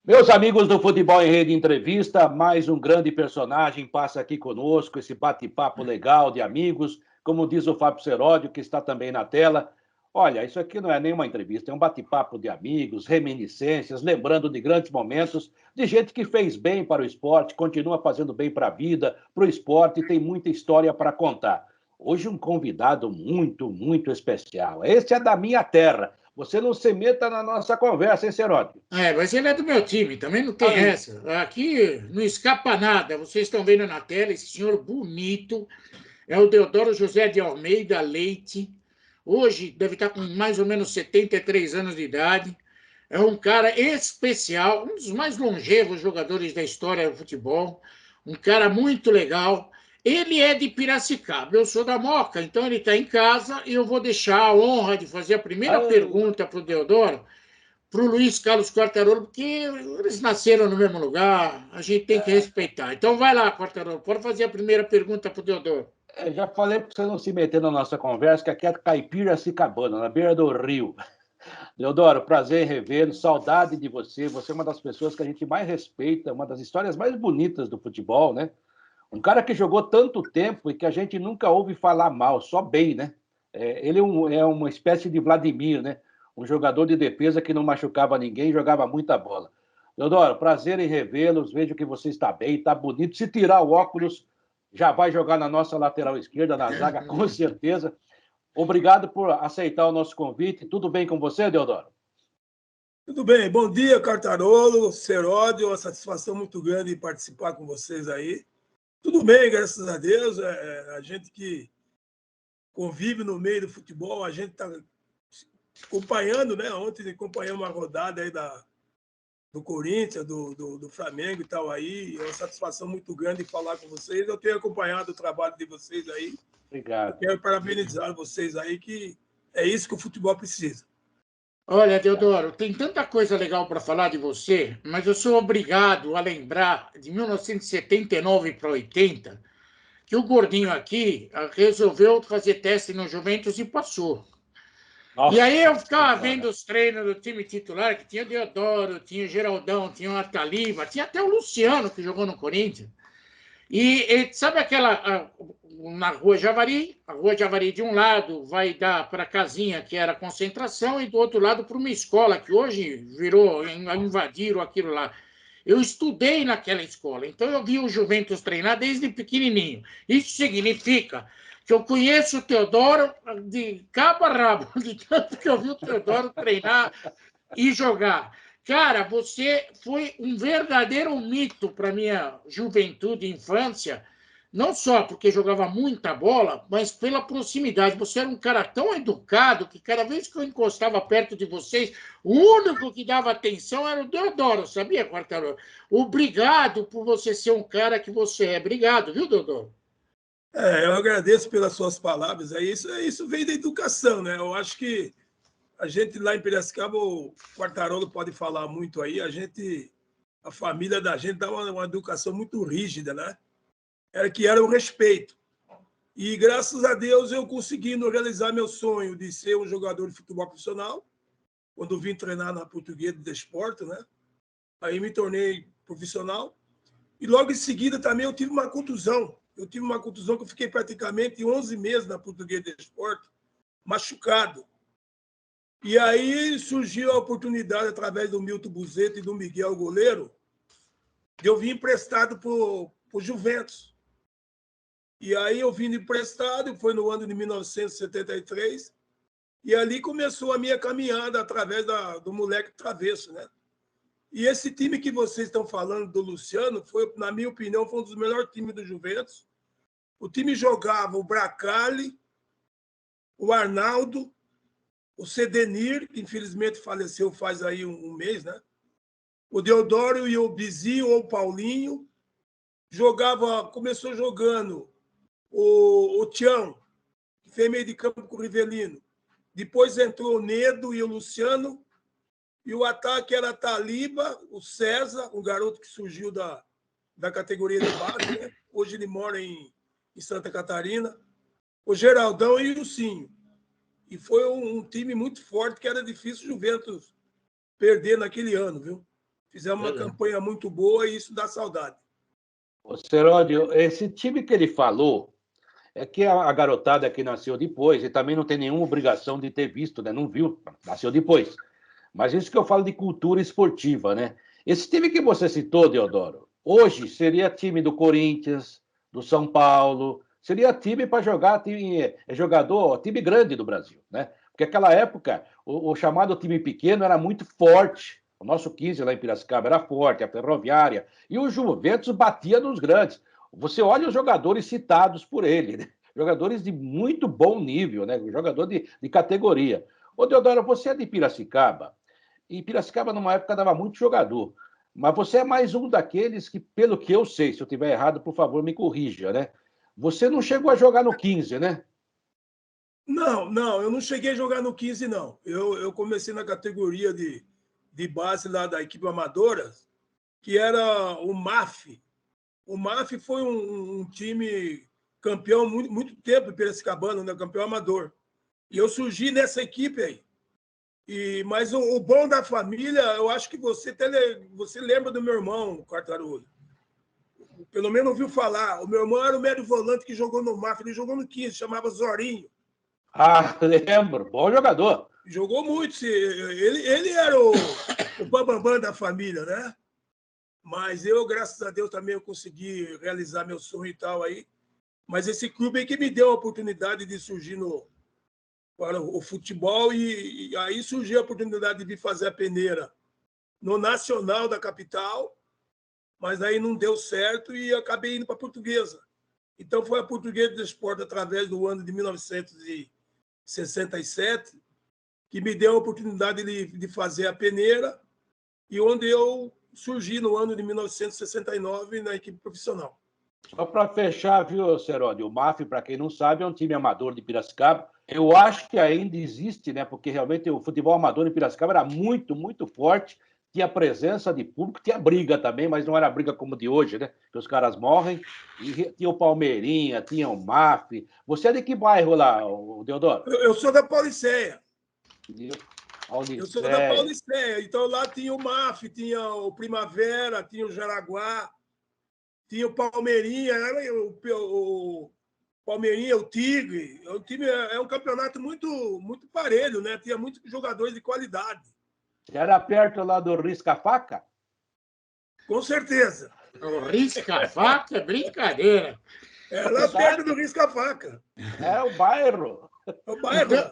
Meus amigos do Futebol em Rede Entrevista, mais um grande personagem passa aqui conosco, esse bate-papo legal de amigos, como diz o Fábio Seródio, que está também na tela. Olha, isso aqui não é nenhuma entrevista, é um bate-papo de amigos, reminiscências, lembrando de grandes momentos, de gente que fez bem para o esporte, continua fazendo bem para a vida, para o esporte, e tem muita história para contar. Hoje um convidado muito especial. Esse é da minha terra. Você não se meta na nossa conversa, hein, Seródio? Mas ele é do meu time, também não tem essa. Aqui não escapa nada. Vocês estão vendo na tela esse senhor bonito. É o Deodoro José de Almeida Leite. Hoje deve estar com mais ou menos 73 anos de idade. É um cara especial, um dos mais longevos jogadores da história do futebol. Um cara muito legal. Ele é de Piracicaba, eu sou da Moca, então ele está em casa e eu vou deixar a honra de fazer a primeira pergunta para o Deodoro, para o Luiz Carlos Quartarolo, porque eles nasceram no mesmo lugar, a gente tem que respeitar. Então vai lá, Quartarolo, pode fazer a primeira pergunta para o Deodoro. Já falei para você não se meter na nossa conversa, que aqui é Caipiracicabana, na beira do rio. Deodoro, prazer em revê-lo, saudade de você. Você é uma das pessoas que a gente mais respeita, uma das histórias mais bonitas do futebol, né? Um cara que jogou tanto tempo e que a gente nunca ouve falar mal, só bem, né? Ele é uma espécie de Vladimir, né? Um jogador de defesa que não machucava ninguém, jogava muita bola. Deodoro, prazer em revê-los, vejo que você está bem, está bonito. Se tirar o óculos, já vai jogar na nossa lateral esquerda, na zaga, com certeza. Obrigado por aceitar o nosso convite. Tudo bem com você, Deodoro? Tudo bem. Bom dia, Quartarolo, Seródio. Uma satisfação muito grande participar com vocês aí. Tudo bem, graças a Deus. A gente que convive no meio do futebol, a gente está acompanhando, né? Ontem acompanhamos uma rodada aí do Corinthians, do Flamengo e tal aí. É uma satisfação muito grande falar com vocês. Eu tenho acompanhado o trabalho de vocês aí. Obrigado. Eu quero parabenizar vocês aí, que é isso que o futebol precisa. Olha, Deodoro, tem tanta coisa legal para falar de você, mas eu sou obrigado a lembrar de 1979 para 80, que o gordinho aqui resolveu fazer teste no Juventus e passou. Nossa, e aí eu ficava vendo os treinos do time titular, que tinha o Deodoro, tinha o Geraldão, tinha o Ataliba, tinha até o Luciano, que jogou no Corinthians. E sabe aquela... Na Rua Javari, a Rua Javari de um lado vai dar para a casinha, que era a concentração, e do outro lado para uma escola, que hoje virou, invadiram aquilo lá. Eu estudei naquela escola, então eu vi o Juventus treinar desde pequenininho. Isso significa que eu conheço o Teodoro de cabo a rabo, de tanto que eu vi o Teodoro treinar e jogar. Cara, você foi um verdadeiro mito para minha juventude e infância, não só porque jogava muita bola, mas pela proximidade. Você era um cara tão educado que cada vez que eu encostava perto de vocês, o único que dava atenção era o Deodoro, sabia, Quartarolo? Obrigado por você ser um cara que você é. Obrigado, viu, Deodoro? Eu agradeço pelas suas palavras. Isso vem da educação, né? Eu acho que a gente lá em Piracicaba, o Quartarolo pode falar muito aí, a família da gente dá uma educação muito rígida, né? Era o respeito. E graças a Deus eu conseguindo realizar meu sonho de ser um jogador de futebol profissional, quando vim treinar na Portuguesa de Desporto, né? Aí me tornei profissional. E logo em seguida também eu tive uma contusão. Eu tive uma contusão que eu fiquei praticamente 11 meses na Portuguesa de Desporto, machucado. E aí surgiu a oportunidade, através do Milton Buzeto e do Miguel Goleiro, de eu vir emprestado para o Juventus. E aí eu vim emprestado, foi no ano de 1973, e ali começou a minha caminhada através do moleque travesso, né? E esse time que vocês estão falando do Luciano, na minha opinião, foi um dos melhores times do Juventus. O time jogava o Bracali, o Arnaldo, o Cedenir, que infelizmente faleceu faz aí um mês, né? O Deodoro e o Bizinho ou o Paulinho. Começou jogando o Tião, que fez meio de campo com o Rivelino. Depois entrou o Nedo e o Luciano. E o ataque era a Taliba, o César, um garoto que surgiu da categoria de base, né? Hoje ele mora em Santa Catarina. O Geraldão e o Ilcinho. E foi um time muito forte, que era difícil o Juventus perder naquele ano, viu? Fizemos uma campanha muito boa e isso dá saudade. Ô, Seródio, esse time que ele falou é que a garotada que nasceu depois, e também não tem nenhuma obrigação de ter visto, né? Não viu, nasceu depois. Mas isso que eu falo de cultura esportiva, né? Esse time que você citou, Deodoro, hoje seria time do Corinthians, do São Paulo, seria time para jogar, time grande do Brasil, né? Porque naquela época, o chamado time pequeno era muito forte. O nosso 15 lá em Piracicaba era forte, a Ferroviária, e o Juventus batia nos grandes. Você olha os jogadores citados por ele, né? Jogadores de muito bom nível, né? Jogador de categoria. Ô, Deodoro, você é de Piracicaba, e Piracicaba, numa época, dava muito jogador. Mas você é mais um daqueles que, pelo que eu sei, se eu estiver errado, por favor, me corrija, né? Você não chegou a jogar no 15, né? Não, eu não cheguei a jogar no 15, não. Eu comecei na categoria de base lá da equipe amadora, que era o MAF. O MAF foi um time campeão muito tempo em Piracicabana, né? Campeão amador. E eu surgi nessa equipe aí. Mas o bom da família, eu acho que você lembra do meu irmão, Quartarolo. Pelo menos ouviu falar. O meu irmão era o médio volante que jogou no MAF, ele jogou no 15, chamava Zorinho. Ah, lembro. Bom jogador. Jogou muito. Ele era o bambambam da família, né? Mas eu, graças a Deus, também eu consegui realizar meu sonho e tal aí. Mas esse clube aí que me deu a oportunidade de surgir para o futebol e aí surgiu a oportunidade de vir fazer a peneira no Nacional da capital, mas aí não deu certo e acabei indo para a Portuguesa. Então foi a Portuguesa do Esporte através do ano de 1967 que me deu a oportunidade de fazer a peneira e onde eu surgi no ano de 1969 na equipe profissional. Só para fechar, viu, Seródio? O MAF, para quem não sabe, é um time amador de Piracicaba. Eu acho que ainda existe, né? Porque realmente o futebol amador em Piracicaba era muito, muito forte. Tinha presença de público, tinha briga também, mas não era briga como de hoje, né? Que os caras morrem. E tinha o Palmeirinha, tinha o MAF. Você é de que bairro lá, Deodoro? Eu sou da Pauliceia. Eu sou da Pauliceia. Então lá tinha o MAF, tinha o Primavera, tinha o Jaraguá, tinha o Palmeirinha, o Palmeirinha, o Tigre. O time é um campeonato muito, muito parelho, né? Tinha muitos jogadores de qualidade. Era perto lá do Risca-Faca? Com certeza. O Risca-Faca é brincadeira. É lá perto do Risca-Faca. É o bairro. É o bairro. Então,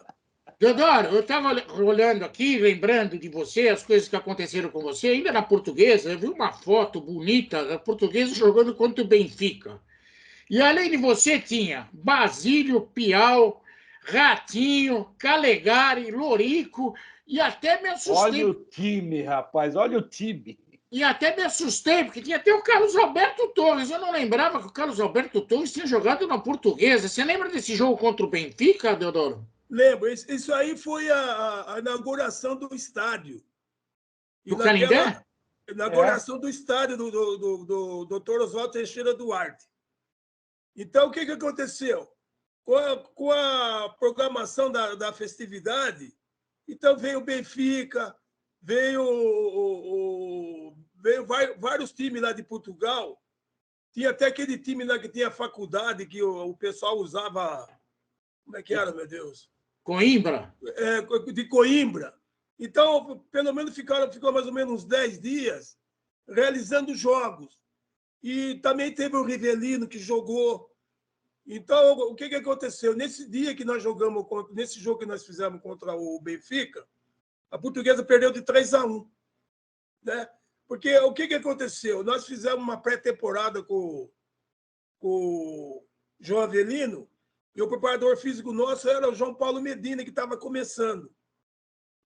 Deodoro, eu estava olhando aqui, lembrando de você, as coisas que aconteceram com você, ainda na Portuguesa, eu vi uma foto bonita da Portuguesa jogando contra o Benfica. E além de você, tinha Basílio, Piau, Ratinho, Calegari, Lorico, e até me assustei. Olha o time, rapaz, olha o time. E até me assustei, porque tinha até o Carlos Alberto Torres. Eu não lembrava que o Carlos Alberto Torres tinha jogado na Portuguesa. Você lembra desse jogo contra o Benfica, Deodoro? Lembro. Isso aí foi a inauguração do estádio. Do Canindé? Inauguração do estádio do Dr. Oswaldo Teixeira Duarte. Então, o que aconteceu? Com a programação da festividade, então veio o Benfica, veio vários times lá de Portugal. Tinha até aquele time lá que tinha faculdade, que o pessoal usava... Como é que era, meu Deus? Coimbra? De Coimbra. Então, pelo menos ficou mais ou menos uns 10 dias realizando jogos. E também teve o Rivelino que jogou. Então, o que aconteceu? Nesse dia que nós jogamos, nesse jogo que nós fizemos contra o Benfica, a Portuguesa perdeu de 3-1. Né? Porque o que aconteceu? Nós fizemos uma pré-temporada com o João Avelino, e o preparador físico nosso era o João Paulo Medina, que estava começando.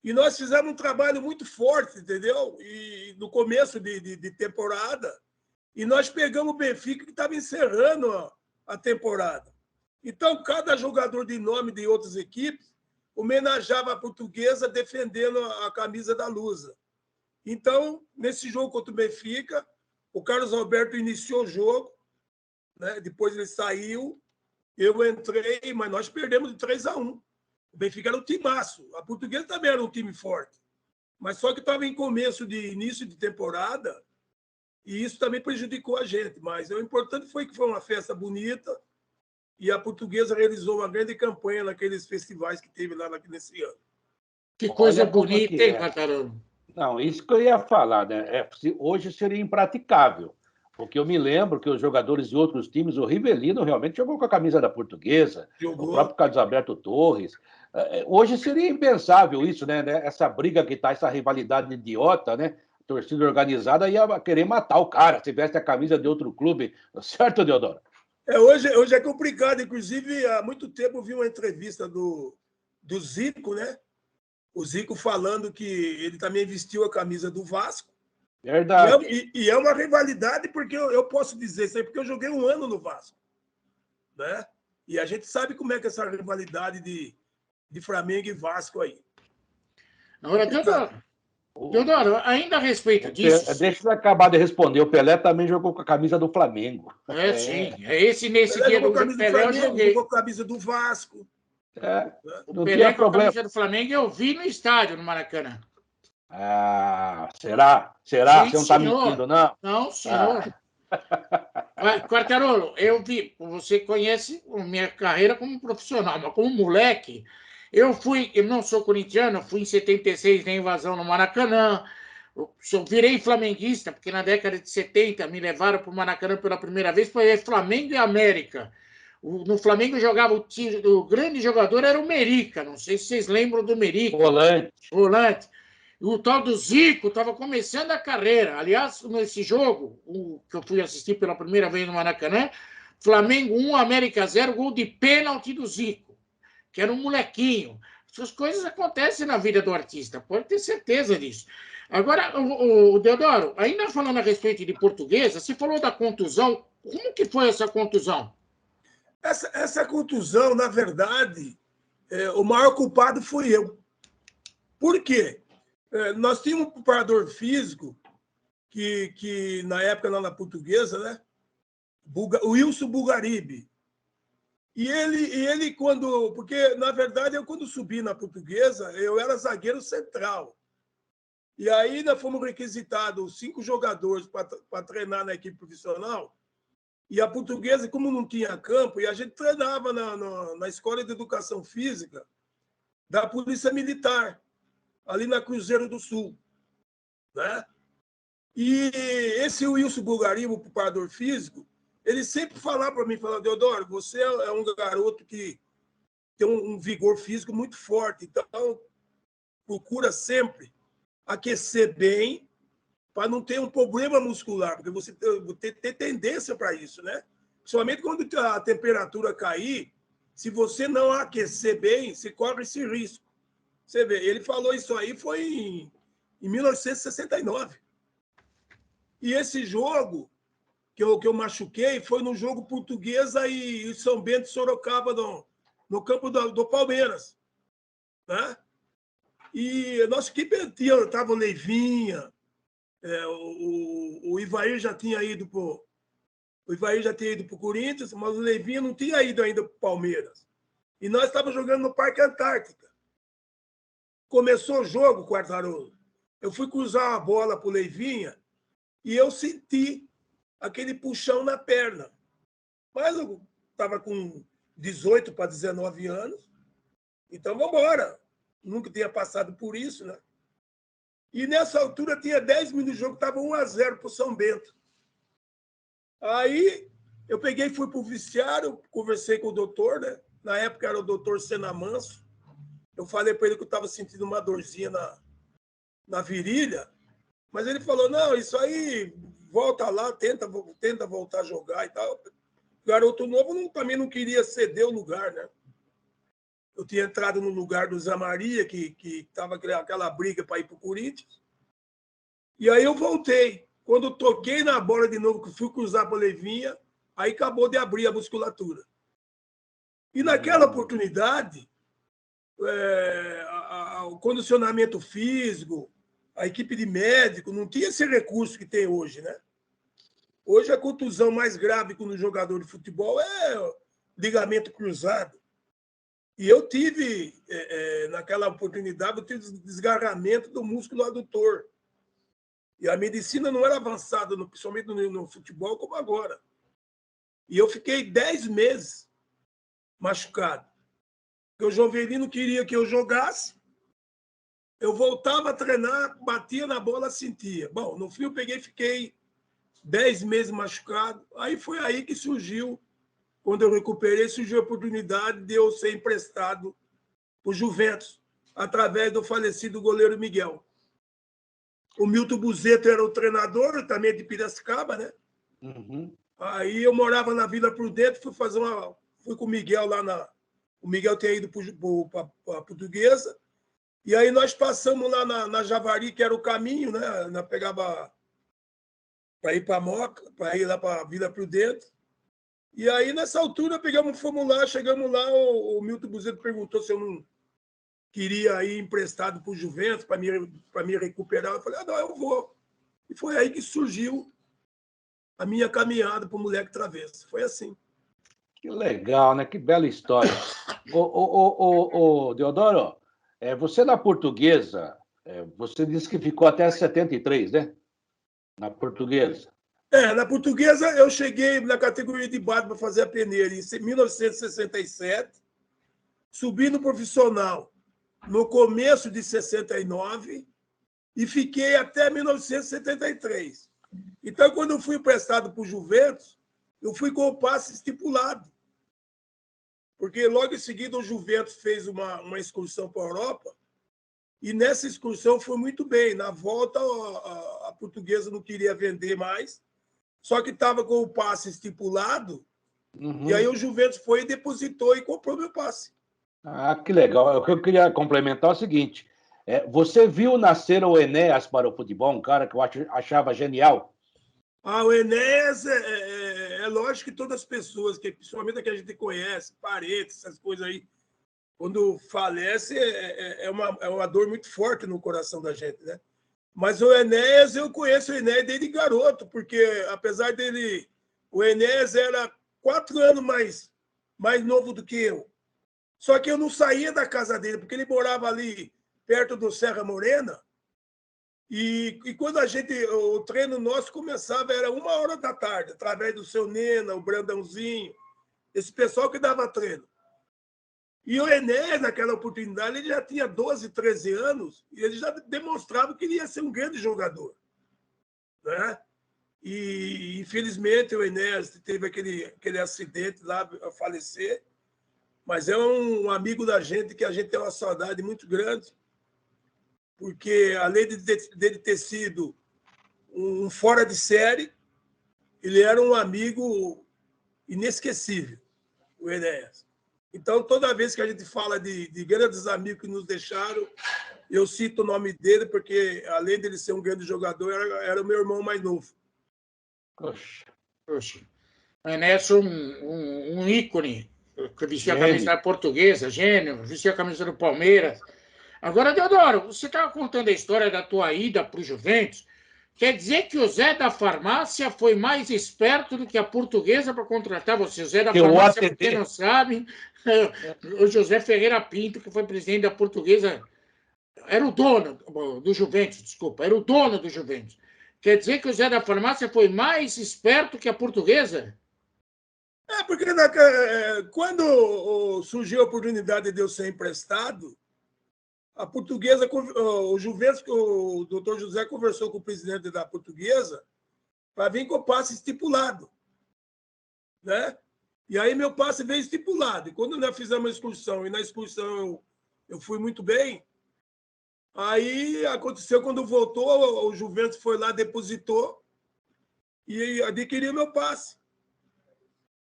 E nós fizemos um trabalho muito forte, entendeu? E no começo de temporada, e nós pegamos o Benfica, que estava encerrando a temporada. Então, cada jogador de nome de outras equipes homenageava a Portuguesa defendendo a camisa da Lusa. Então, nesse jogo contra o Benfica, o Carlos Alberto iniciou o jogo, né? Depois ele saiu, eu entrei, mas nós perdemos de 3-1. O Benfica era um timaço. A Portuguesa também era um time forte. Mas só que estava em começo de início de temporada e isso também prejudicou a gente. Mas o importante foi que foi uma festa bonita e a Portuguesa realizou uma grande campanha naqueles festivais que teve lá nesse ano. Que coisa Olha como bonita, que hein, é. Quartarolo? Não, isso que eu ia falar, né? Hoje seria impraticável, porque eu me lembro que os jogadores de outros times, o Rivelino realmente jogou com a camisa da Portuguesa, o Jogou. próprio Carlos Alberto Torres. Hoje seria impensável isso, né? Essa briga que está, essa rivalidade idiota, né? A torcida organizada ia querer matar o cara se veste a camisa de outro clube, certo, Deodoro? Hoje é complicado. Inclusive, há muito tempo eu vi uma entrevista do Zico, né? O Zico falando que ele também vestiu a camisa do Vasco. Verdade. E é uma rivalidade, porque eu posso dizer isso aí, porque eu joguei 1 ano no Vasco. Né? E a gente sabe como é que é essa rivalidade de Flamengo e Vasco aí. Agora, Deodoro, ainda a respeito disso... Deixa eu acabar de responder. O Pelé também jogou com a camisa do Flamengo. Sim. Nesse Pelé dia jogou do com a camisa do Pelé eu Flamengo, joguei. jogou com a camisa do Vasco. O Não Pelé tinha com a problema. camisa do Flamengo eu vi no estádio, no Maracanã. Será? Sim, Você não está senhor. mentindo, não? Não, senhor. Quartarolo, eu vi, você conhece a minha carreira como profissional, mas como moleque, eu não sou corintiano, eu fui em 76 na invasão no Maracanã, eu virei flamenguista, porque na década de 70 me levaram para o Maracanã pela primeira vez para ver Flamengo e América. No Flamengo jogava o grande jogador era o Merica, não sei se vocês lembram do Merica. Volante. O tal do Zico estava começando a carreira. Aliás, nesse jogo, que eu fui assistir pela primeira vez no Maracanã, Flamengo 1, América 0, gol de pênalti do Zico, que era um molequinho. Essas coisas acontecem na vida do artista, pode ter certeza disso. Agora, o Deodoro, ainda falando a respeito de Portuguesa, você falou da contusão. Como que foi essa contusão? Essa contusão, na verdade, o maior culpado fui eu. Por quê? Nós tínhamos um preparador físico que na época lá na Portuguesa, né? O Wilson Bulgaribe. E ele quando... Porque, na verdade, eu quando subi na Portuguesa, eu era zagueiro central. E aí nós fomos requisitados 5 jogadores para treinar na equipe profissional. E a Portuguesa, como não tinha campo, e a gente treinava na Escola de Educação Física da Polícia Militar, ali na Cruzeiro do Sul. Né? E esse Wilson Bulgaribo, o preparador físico, ele sempre falava para mim, Deodoro, você é um garoto que tem um vigor físico muito forte, então procura sempre aquecer bem para não ter um problema muscular, porque você tem tendência para isso, né? Principalmente quando a temperatura cair, se você não aquecer bem, você corre esse risco. Você vê, ele falou isso aí foi em 1969. E esse jogo que eu machuquei foi no jogo Portuguesa e São Bento e Sorocaba no campo do Palmeiras. Né? E a nossa equipe estava o Leivinha, o Ivair já tinha ido para o Corinthians, mas o Leivinha não tinha ido ainda para o Palmeiras. E nós estávamos jogando no Parque Antártica. Começou o jogo, Quartarolo. Eu fui cruzar a bola para o Leivinha e eu senti aquele puxão na perna. Mas eu estava com 18 para 19 anos, então vamos embora. Nunca tinha passado por isso, né? E nessa altura tinha 10 minutos de jogo, estava 1-0 para o São Bento. Aí eu peguei e fui para o vestiário, conversei com o doutor, né? Na época era o doutor Sena Manso. Eu falei para ele que eu estava sentindo uma dorzinha na virilha, mas ele falou, não, isso aí, volta lá, tenta voltar a jogar e tal. O garoto novo também não queria ceder o lugar, né? Eu tinha entrado no lugar do Zé Maria, que estava aquela briga para ir para o Corinthians. E aí eu voltei. Quando eu toquei na bola de novo, que fui cruzar para a Leivinha, aí acabou de abrir a musculatura. E naquela oportunidade, o condicionamento físico, a equipe de médico, não tinha esse recurso que tem hoje, né? Hoje a contusão mais grave com um jogador de futebol é ligamento cruzado. E eu tive, naquela oportunidade, eu tive desgarramento do músculo adutor. E a medicina não era avançada, principalmente no futebol, como agora. E eu fiquei 10 meses machucado. Porque o Jovelino queria que eu jogasse, eu voltava a treinar, batia na bola, sentia. Bom, no fim eu peguei e fiquei 10 meses machucado. Aí foi aí que surgiu, quando eu recuperei, surgiu a oportunidade de eu ser emprestado para o Juventus, através do falecido goleiro Miguel. O Milton Buzeto era o treinador, também de Piracicaba, né? Uhum. Aí eu morava na Vila Prudente, fui com o Miguel lá o Miguel tinha ido para a Portuguesa, e aí nós passamos lá na Javari, que era o caminho, né? Nós pegava para ir para Moca, para ir lá para a Vila Prudente. E aí, nessa altura, fomos lá, chegamos lá, o Milton Buzeto perguntou se eu não queria ir emprestado para o Juventus para me recuperar. Eu falei, não, eu vou. E foi aí que surgiu a minha caminhada para o Moleque Travesso. Foi assim. Que legal, né? Que bela história. Deodoro, você na Portuguesa, você disse que ficou até 73, né? Na Portuguesa. Na Portuguesa, eu cheguei na categoria de base para fazer a peneira em 1967, subi no profissional no começo de 69 e fiquei até 1973. Então, quando eu fui emprestado para o Juventus, eu fui com o passe estipulado. Porque logo em seguida o Juventus fez uma excursão para a Europa e nessa excursão foi muito bem. Na volta, a Portuguesa não queria vender mais, só que estava com o passe estipulado, e aí o Juventus foi e depositou e comprou meu passe. Ah, que legal. O que eu queria complementar é o seguinte: você viu nascer o Enéas para o futebol, um cara que eu achava genial? O Enéas, é lógico que todas as pessoas, principalmente a que a gente conhece, parentes, essas coisas aí, quando falece, é uma dor muito forte no coração da gente, né? Mas o Enéas, eu conheço o Enéas desde garoto, porque apesar dele, o Enéas era 4 anos mais novo do que eu. Só que eu não saía da casa dele, porque ele morava ali perto do Serra Morena. E quando o treino nosso começava, era 1h da tarde, através do seu Nena, o Brandãozinho, esse pessoal que dava treino. E o Enéas, naquela oportunidade, ele já tinha 12, 13 anos e ele já demonstrava que ele ia ser um grande jogador, né? E, infelizmente, o Enéas teve aquele acidente lá, a falecer, mas é um amigo da gente que a gente tem uma saudade muito grande, porque, além dele ter sido um fora de série, ele era um amigo inesquecível, o Enéas. Então, toda vez que a gente fala de grandes amigos que nos deixaram, eu cito o nome dele, porque, além dele ser um grande jogador, era o meu irmão mais novo. Poxa. O Enéas é um ícone, que vestia a camisa da Portuguesa, gênio, vestia a camisa do Palmeiras. Agora, Deodoro, você estava contando a história da tua ida para o Juventus. Quer dizer que o Zé da Farmácia foi mais esperto do que a Portuguesa para contratar você. O Zé da Farmácia, para quem não sabe, o José Ferreira Pinto, que foi presidente da Portuguesa, era o dono do Juventus, desculpa, era o dono do Juventus. Quer dizer que o Zé da Farmácia foi mais esperto que a Portuguesa? Porque quando surgiu a oportunidade de eu ser emprestado, a Portuguesa, o Juventus, o doutor José conversou com o presidente da Portuguesa para vir com o passe estipulado, né? E aí meu passe veio estipulado. E quando nós fizemos a excursão, e na excursão eu fui muito bem, aí aconteceu quando voltou, o Juventus foi lá, depositou e adquiriu meu passe.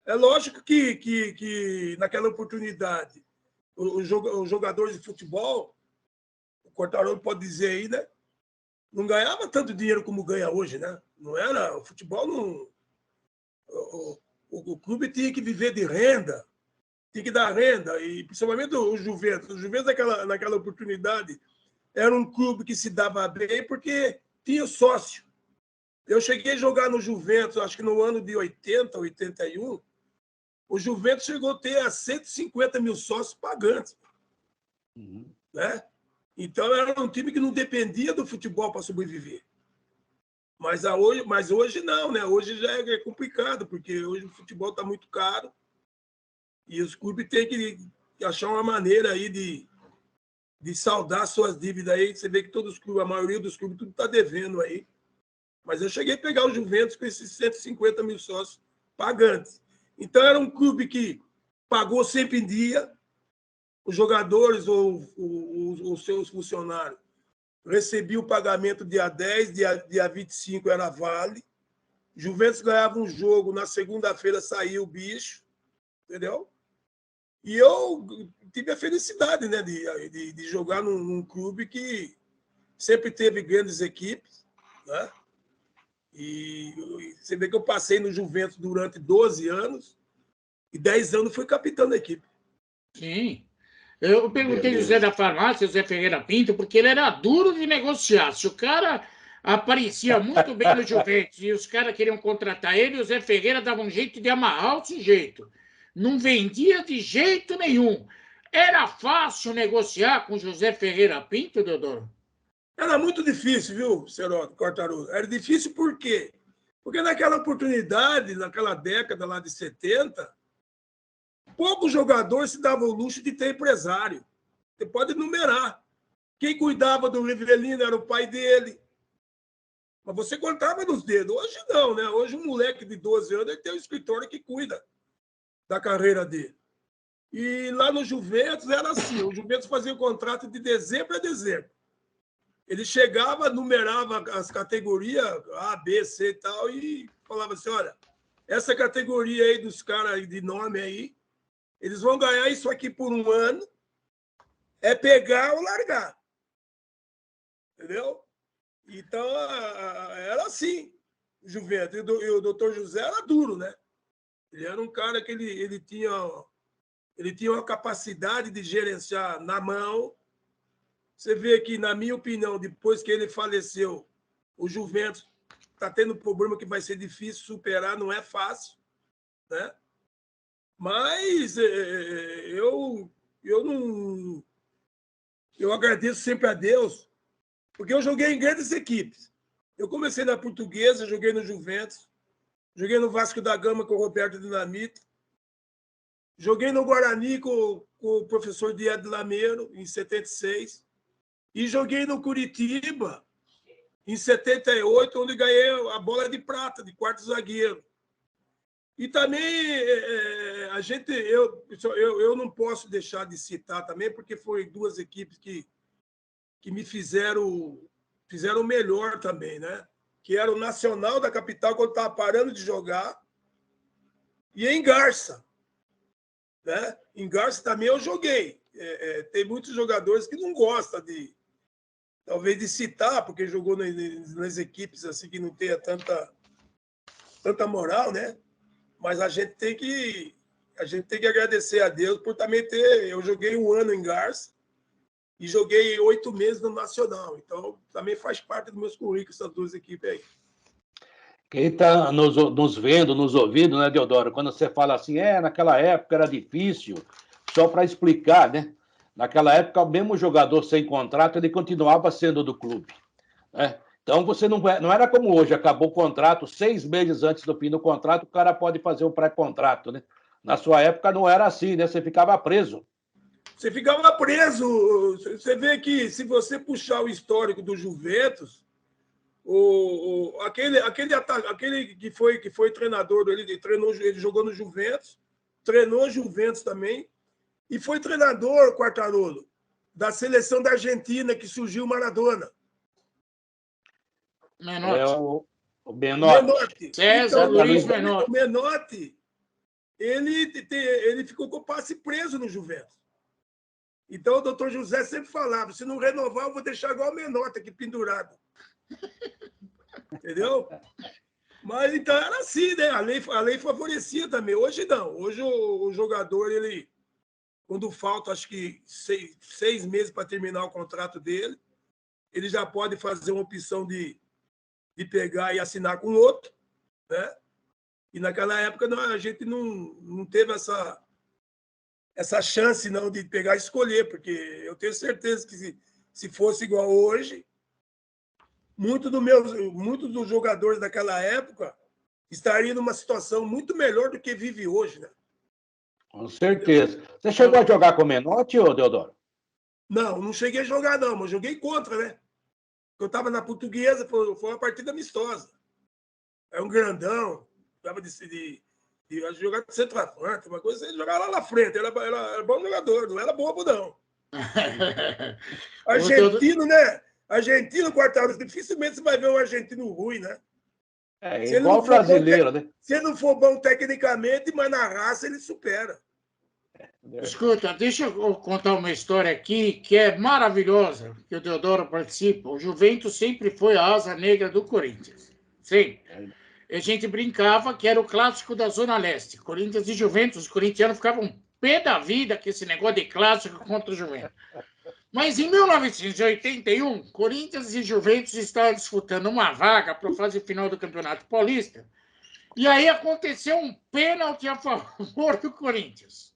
É lógico que naquela oportunidade, os jogadores de futebol, o Quartarolo pode dizer aí, né? Não ganhava tanto dinheiro como ganha hoje, né? Não era, o futebol não... O clube tinha que viver de renda, tinha que dar renda, e principalmente o Juventus. O Juventus, naquela oportunidade, era um clube que se dava bem porque tinha sócio. Eu cheguei a jogar no Juventus, acho que no ano de 80, 81, O Juventus chegou a ter 150 mil sócios pagantes. Né? Então, era um time que não dependia do futebol para sobreviver. Mas hoje não, né? Hoje já é complicado, porque hoje o futebol está muito caro e os clubes têm que achar uma maneira aí de saldar suas dívidas aí. Você vê que todos os clubes, a maioria dos clubes, tudo está devendo aí. Mas eu cheguei a pegar o Juventus com esses 150 mil sócios pagantes. Então, era um clube que pagou sempre em dia, os jogadores ou os seus funcionários recebiam o pagamento dia 10, dia 25 era vale. Juventus ganhava um jogo, na segunda-feira saía o bicho, entendeu? E eu tive a felicidade, né, de jogar num clube que sempre teve grandes equipes, né? E você vê que eu passei no Juventus durante 12 anos e 10 anos fui capitão da equipe. Sim. Eu perguntei ao José da Farmácia, José Ferreira Pinto, porque ele era duro de negociar. Se o cara aparecia muito bem no Juventus e os caras queriam contratar ele, o Zé Ferreira dava um jeito de amarrar o sujeito. Não vendia de jeito nenhum. Era fácil negociar com José Ferreira Pinto, Deodoro? Era muito difícil, viu, Seródio, Quartarolo? Era difícil por quê? Porque naquela oportunidade, naquela década lá de 70, poucos jogadores se davam o luxo de ter empresário. Você pode enumerar. Quem cuidava do Rivelino era o pai dele. Mas você contava nos dedos. Hoje não, né? Hoje um moleque de 12 anos ele tem um escritório que cuida da carreira dele. E lá no Juventus era assim. O Juventus fazia o contrato de dezembro a dezembro. Ele chegava, numerava as categorias A, B, C e tal, e falava assim, olha, essa categoria aí dos caras de nome aí, eles vão ganhar isso aqui por um ano, é pegar ou largar. Entendeu? Então, era assim, o Juventus. E o doutor José era duro, né? Ele era um cara que ele tinha uma capacidade de gerenciar na mão. Você vê que, na minha opinião, depois que ele faleceu, o Juventus está tendo um problema que vai ser difícil superar, não é fácil, né? Mas eu agradeço sempre a Deus, porque eu joguei em grandes equipes. Eu comecei na Portuguesa, joguei no Juventus, joguei no Vasco da Gama com o Roberto Dinamite, joguei no Guarani com o professor Diego de Lameiro, em 76, e joguei no Curitiba, em 78, onde ganhei a bola de prata, de quarto zagueiro. E também eu não posso deixar de citar também, porque foi duas equipes que me fizeram melhor também, né? Que era o Nacional da capital, quando estava parando de jogar, e em Garça. Né? Em Garça também eu joguei. Tem muitos jogadores que não gostam talvez de citar, porque jogou nas equipes assim que não tenha tanta moral, né? Mas a gente tem que agradecer a Deus por também ter. Eu joguei um ano em Garça e joguei 8 meses no Nacional. Então, também faz parte dos meus currículos essas duas equipes aí. Quem está nos vendo, nos ouvindo, né, Deodoro? Quando você fala assim, naquela época era difícil, só para explicar, né? Naquela época, o mesmo jogador sem contrato, ele continuava sendo do clube. Né? Então, você não era como hoje, acabou o contrato, 6 meses antes do fim do contrato, o cara pode fazer um pré-contrato, né? Na sua época não era assim, né? Você ficava preso. Você ficava preso. Você vê que, se você puxar o histórico do Juventus, aquele que foi treinador, ele jogou no Juventus, treinou Juventus também, e foi treinador, Quartarolo, da seleção da Argentina, que surgiu o Maradona. Menotti. O Menotti. César Luiz Menotti. O Menotti, ele ficou com o passe preso no Juventus. Então, o doutor José sempre falava, se não renovar, eu vou deixar igual o Menotti aqui pendurado. Entendeu? Mas, então, era assim, né? A lei favorecia também. Hoje, não. Hoje, o jogador, ele, quando falta, acho que 6 meses para terminar o contrato dele, ele já pode fazer uma opção de pegar e assinar com outro, né? E naquela época a gente não teve essa chance não de pegar e escolher, porque eu tenho certeza que se fosse igual hoje, muitos dos jogadores daquela época estariam numa situação muito melhor do que vive hoje, né? Com certeza. Você chegou a jogar com o Menotti, ô Deodoro? Não cheguei a jogar, não, mas joguei contra, né? Eu estava na Portuguesa, foi uma partida amistosa. É um grandão, estava de jogar de centroavante, uma coisa, ele jogava lá na frente, era bom jogador, não era bobo, não. Argentino, né? Argentino, Quartarolo, dificilmente você vai ver um argentino ruim, né? É igual brasileiro, né? Se ele não for bom tecnicamente, mas na raça ele supera. Escuta, deixa eu contar uma história aqui que é maravilhosa, que o Deodoro participa. O Juventus sempre foi a asa negra do Corinthians. Sim. A gente brincava que era o clássico da Zona Leste. Corinthians e Juventus, os corintianos ficavam pé da vida com esse negócio de clássico contra o Juventus. Mas em 1981, Corinthians e Juventus estavam disputando uma vaga para a fase final do Campeonato Paulista. E aí aconteceu um pênalti a favor do Corinthians.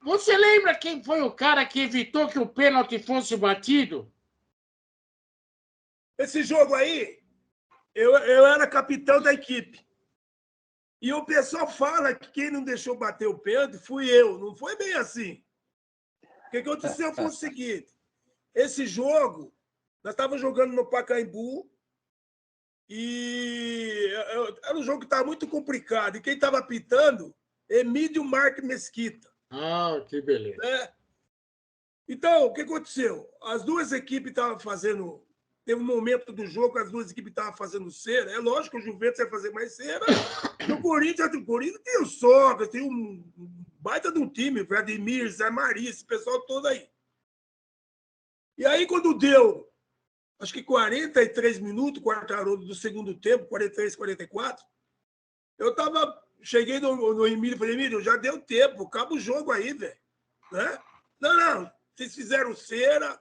Você lembra quem foi o cara que evitou que o pênalti fosse batido? Esse jogo aí, eu era capitão da equipe. E o pessoal fala que quem não deixou bater o pênalti fui eu. Não foi bem assim. O que aconteceu foi o seguinte. Esse jogo, nós estávamos jogando no Pacaembu e era um jogo que estava muito complicado. E quem estava apitando, Emílio Marques Mesquita. Ah, que beleza. Então, o que aconteceu? As duas equipes estavam fazendo... Teve um momento do jogo que as duas equipes estavam fazendo cera. É lógico que o Juventus ia fazer mais cera. E o Corinthians tem o Sócrates, tem um baita de um time, Vladimir, Zé Maria, esse pessoal todo aí. E aí, quando deu, acho que 43 minutos, Quartarolo do segundo tempo, 43, 44, cheguei no Emílio e falei, Emílio, já deu tempo, acaba o jogo aí, velho. Né? Não, vocês fizeram cera,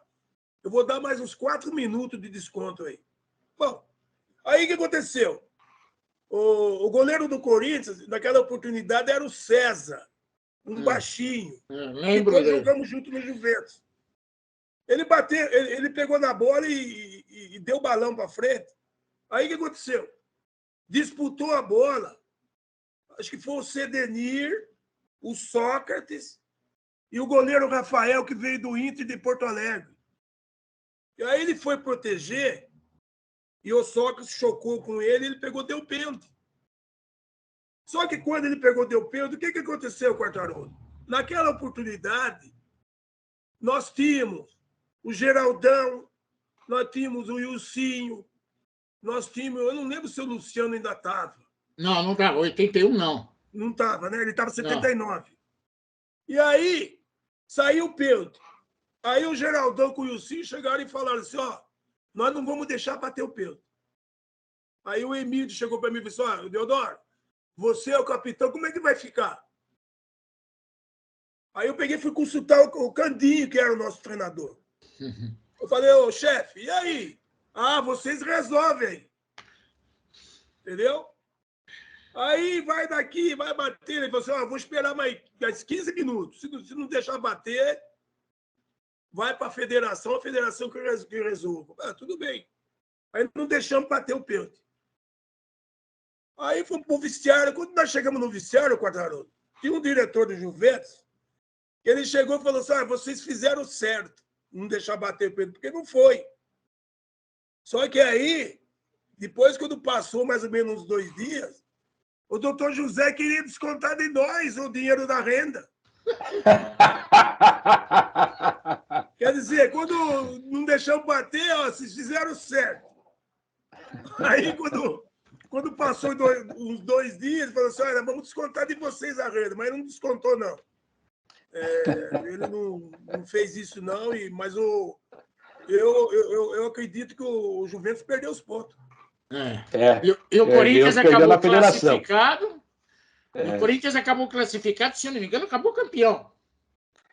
eu vou dar mais uns 4 minutos de desconto aí. Bom, aí o que aconteceu? O goleiro do Corinthians, naquela oportunidade, era o César, um baixinho. Lembro Depois jogamos junto no Juventus. Ele bateu, ele pegou na bola e deu o balão para frente. Aí o que aconteceu? Disputou a bola. Acho que foi o Cedenir, o Sócrates e o goleiro Rafael, que veio do Inter de Porto Alegre. E aí ele foi proteger e o Sócrates chocou com ele deu pênalti. Só que quando ele deu pênalti, o que aconteceu, Quartarolo? Naquela oportunidade, nós tínhamos o Geraldão, nós tínhamos o Ilcinho, nós tínhamos... Eu não lembro se o Luciano ainda estava. Não estava. 81, não. Não estava, né? Ele estava em 79. Não. E aí, saiu o pênalti. Aí o Geraldão com o Ilcinho chegaram e falaram assim, nós não vamos deixar bater o pênalti. Aí o Emílio chegou para mim e disse, Deodoro, você é o capitão, como é que vai ficar? Aí eu peguei e fui consultar o Candinho, que era o nosso treinador. Eu falei, chefe, e aí? Vocês resolvem. Entendeu? Aí vai daqui, vai bater. Ele falou assim, vou esperar mais 15 minutos. Se não deixar bater, vai para a federação que resolva. Tudo bem. Aí não deixamos bater o pênalti. Aí fomos para o vestiário. Quando nós chegamos no vestiário, Quartarolo, tinha um diretor do Juventus, ele chegou e falou assim, vocês fizeram certo, não deixar bater o pênalti, porque não foi. Só que aí, depois, quando passou mais ou menos uns 2 dias, o doutor José queria descontar de nós o dinheiro da renda. Quer dizer, quando não deixamos bater, vocês fizeram certo. Aí, quando passou uns 2 dias, falou assim, vamos descontar de vocês a renda, mas ele não descontou, não. Ele não fez isso, não, mas eu acredito que o Juventus perdeu os pontos. E o Corinthians acabou classificado. O Corinthians acabou classificado, se eu não me engano, acabou campeão.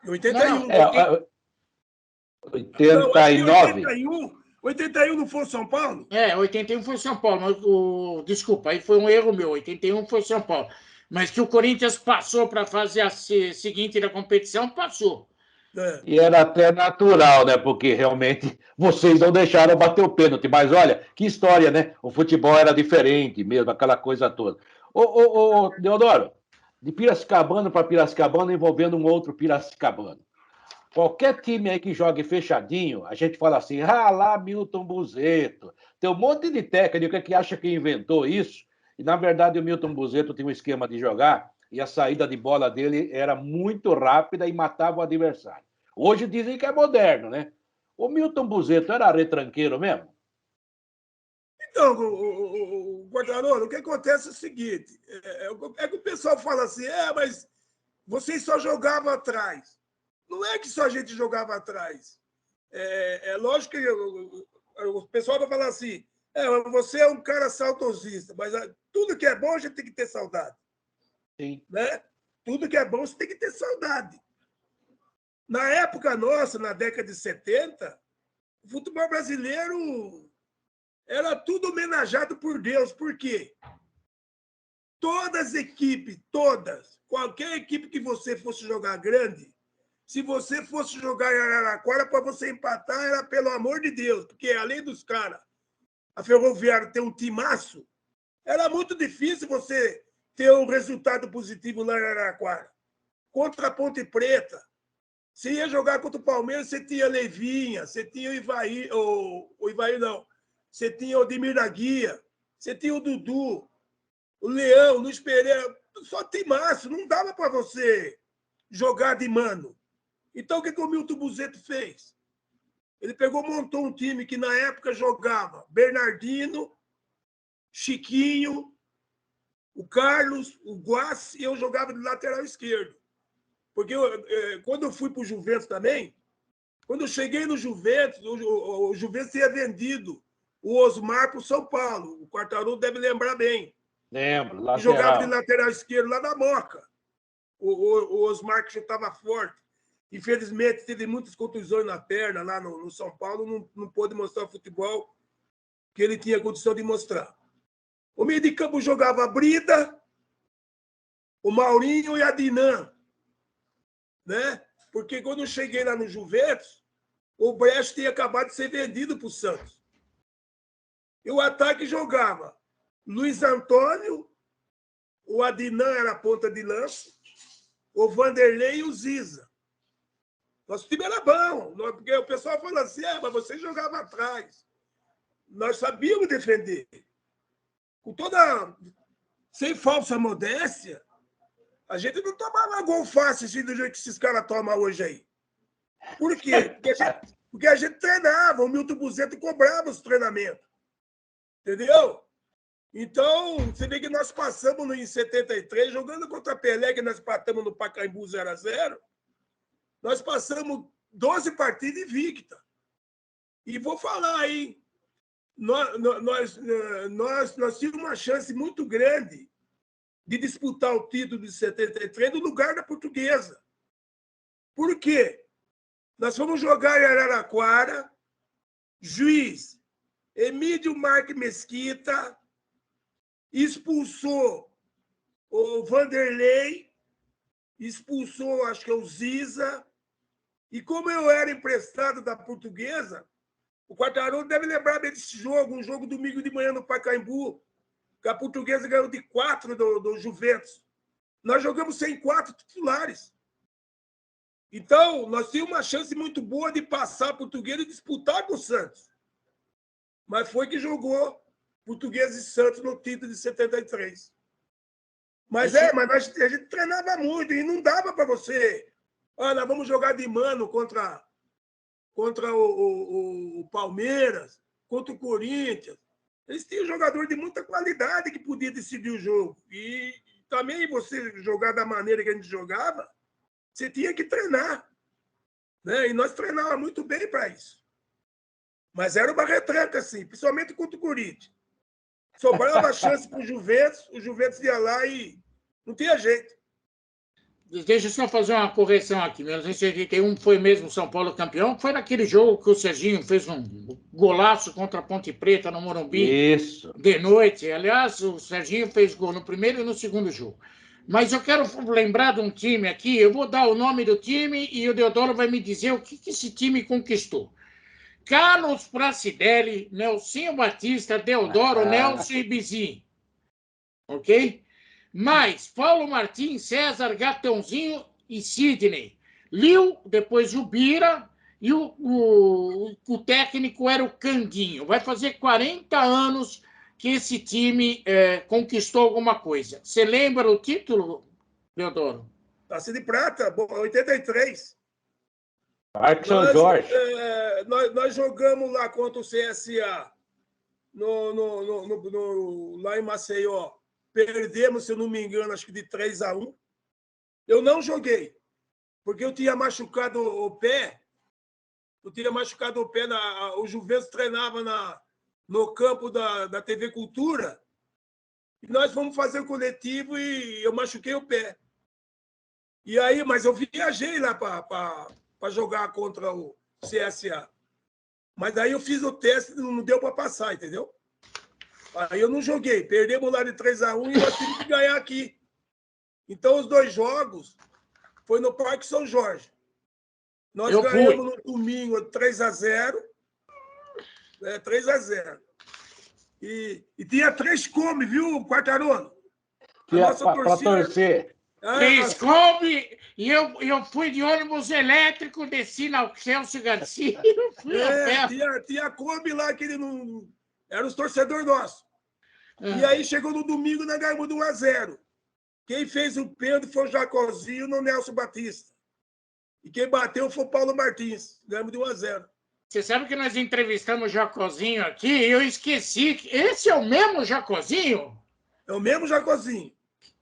Em 81. 89. 81, 81 não foi o São Paulo? 81 foi o São Paulo. Mas desculpa, aí foi um erro meu. 81 foi o São Paulo. Mas que o Corinthians passou para a fase seguinte da competição, passou. É. E era até natural, né? Porque realmente vocês não deixaram bater o pênalti. Mas olha, que história, né? O futebol era diferente mesmo, aquela coisa toda. Ô, Deodoro, de Piracicabana para Piracicabana envolvendo um outro Piracicabano. Qualquer time aí que jogue fechadinho, a gente fala assim, lá Milton Buzeto. Tem um monte de técnico que acha que inventou isso, e na verdade o Milton Buzeto tem um esquema de jogar, e a saída de bola dele era muito rápida e matava o adversário. Hoje dizem que é moderno, né? O Milton Buzeto era retranqueiro mesmo? Então, o Guardarolo, o que acontece é o seguinte, é que o pessoal fala assim, mas vocês só jogavam atrás. Não é que só a gente jogava atrás. É lógico que o pessoal vai falar assim, você é um cara saudosista, mas tudo que é bom a gente tem que ter saudade. Sim. Né? Tudo que é bom você tem que ter saudade. Na época nossa, na década de 70, o futebol brasileiro era tudo homenageado por Deus. Por quê? Todas as equipes, qualquer equipe que você fosse jogar grande, se você fosse jogar em Araraquara, para você empatar, era pelo amor de Deus, porque além dos caras, a Ferroviária ter um timaço, era muito difícil você ter um resultado positivo lá em Araraquara. Contra a Ponte Preta, você ia jogar contra o Palmeiras, você tinha Leivinha, você tinha o Ivaí, o Ivaí não, você tinha o Odimir da Guia, você tinha o Dudu, o Leão, o Luiz Pereira, só timaço, não dava para você jogar de mano. Então, o que o Milton Buzeto fez? Ele montou um time que, na época, jogava Bernardino, Chiquinho, o Carlos, o Guassi, e eu jogava de lateral esquerdo. Porque quando eu fui para o Juventus também, quando eu cheguei no Juventus, o Juventus tinha vendido o Osmar para o São Paulo. O Quartarolo deve lembrar bem. Lembro, lateral. Jogava de lateral esquerdo lá na Moca. O Osmar que chutava forte. Infelizmente, teve muitas contusões na perna lá no São Paulo, não pôde mostrar o futebol que ele tinha condição de mostrar. O meio de campo jogava a Brida, o Maurinho e a Dinan. Né? Porque quando eu cheguei lá no Juventus, o Brecht tinha acabado de ser vendido para o Santos. E o ataque jogava Luiz Antônio, o Adnan era a ponta de lança, o Vanderlei e o Ziza. Nosso time era bom, porque o pessoal fala assim, mas você jogava atrás. Nós sabíamos defender. Sem falsa modéstia, a gente não tomava gol fácil assim, do jeito que esses caras tomam hoje aí. Por quê? Porque a gente treinava, o Milton Buzeto cobrava os treinamentos. Entendeu? Então, você vê que nós passamos em 73, jogando contra a Pelé, que nós empatamos no Pacaembu 0-0, nós passamos 12 partidas invicta. E vou falar aí, nós tínhamos uma chance muito grande de disputar o título de 73 no lugar da Portuguesa. Por quê? Nós fomos jogar em Araraquara, juiz Emílio Marques Mesquita expulsou o Vanderlei, expulsou, acho que é o Ziza, e como eu era emprestado da Portuguesa, o Quartarolo deve lembrar desse jogo, um jogo domingo de manhã no Pacaembu, que a Portuguesa ganhou de 4 do Juventus. Nós jogamos sem 4 titulares. Então, nós tínhamos uma chance muito boa de passar a Portuguesa e disputar com o Santos. Mas foi que jogou Portuguesa e Santos no título de 73. Mas a gente treinava muito e não dava para você. Nós vamos jogar de mano contra o Palmeiras, contra o Corinthians. Eles tinham jogador de muita qualidade que podia decidir o jogo. E também você jogar da maneira que a gente jogava, você tinha que treinar. Né? E nós treinávamos muito bem para isso. Mas era uma retranca, assim, principalmente contra o Corinthians. Sobrava a chance para o Juventus ia lá e não tinha jeito. Deixa eu só fazer uma correção aqui. 1981 foi mesmo São Paulo campeão. Foi naquele jogo que o Serginho fez um golaço contra a Ponte Preta no Morumbi. Isso. De noite. Aliás, o Serginho fez gol no primeiro e no segundo jogo. Mas eu quero lembrar de um time aqui. Eu vou dar o nome do time e o Deodoro vai me dizer o que esse time conquistou. Carlos Pracidelli, Nelsinho Batista, Deodoro, Nelson e Bizi. Ok? Mais Paulo Martins, César, Gatãozinho e Sidney. Liu, depois o Bira, e o técnico era o Candinho. Vai fazer 40 anos que esse time conquistou alguma coisa. Você lembra o título, Deodoro? Taça de Prata, 83. Parque São Jorge. Nós jogamos lá contra o CSA, lá em Maceió. Perdemos, se eu não me engano, acho que de 3-1. Eu não joguei, porque eu tinha machucado o pé. O Juventus treinava no campo da TV Cultura. E nós fomos fazer o coletivo e eu machuquei o pé. E aí, mas eu viajei lá para jogar contra o CSA. Mas aí eu fiz o teste e não deu para passar, entendeu? Aí eu não joguei. Perdemos lá de 3-1 e nós tivemos que ganhar aqui. Então, os 2 jogos foi no Parque São Jorge. Nós ganhamos no domingo 3-0. 3-0. E tinha 3 come, viu, Quartarolo? Para torcer. 3 come e eu fui de ônibus elétrico, desci na Celso Garcia e fui a pé. Tinha come lá que ele não... Era os torcedores nossos. E aí chegou no domingo, nós ganhamos de 1-0. Quem fez o pênalti foi o Jacozinho no Nelson Batista. E quem bateu foi o Paulo Martins. Ganhamos de 1-0. Você sabe que nós entrevistamos o Jacozinho aqui e eu esqueci. Esse é o mesmo Jacozinho? É o mesmo Jacozinho.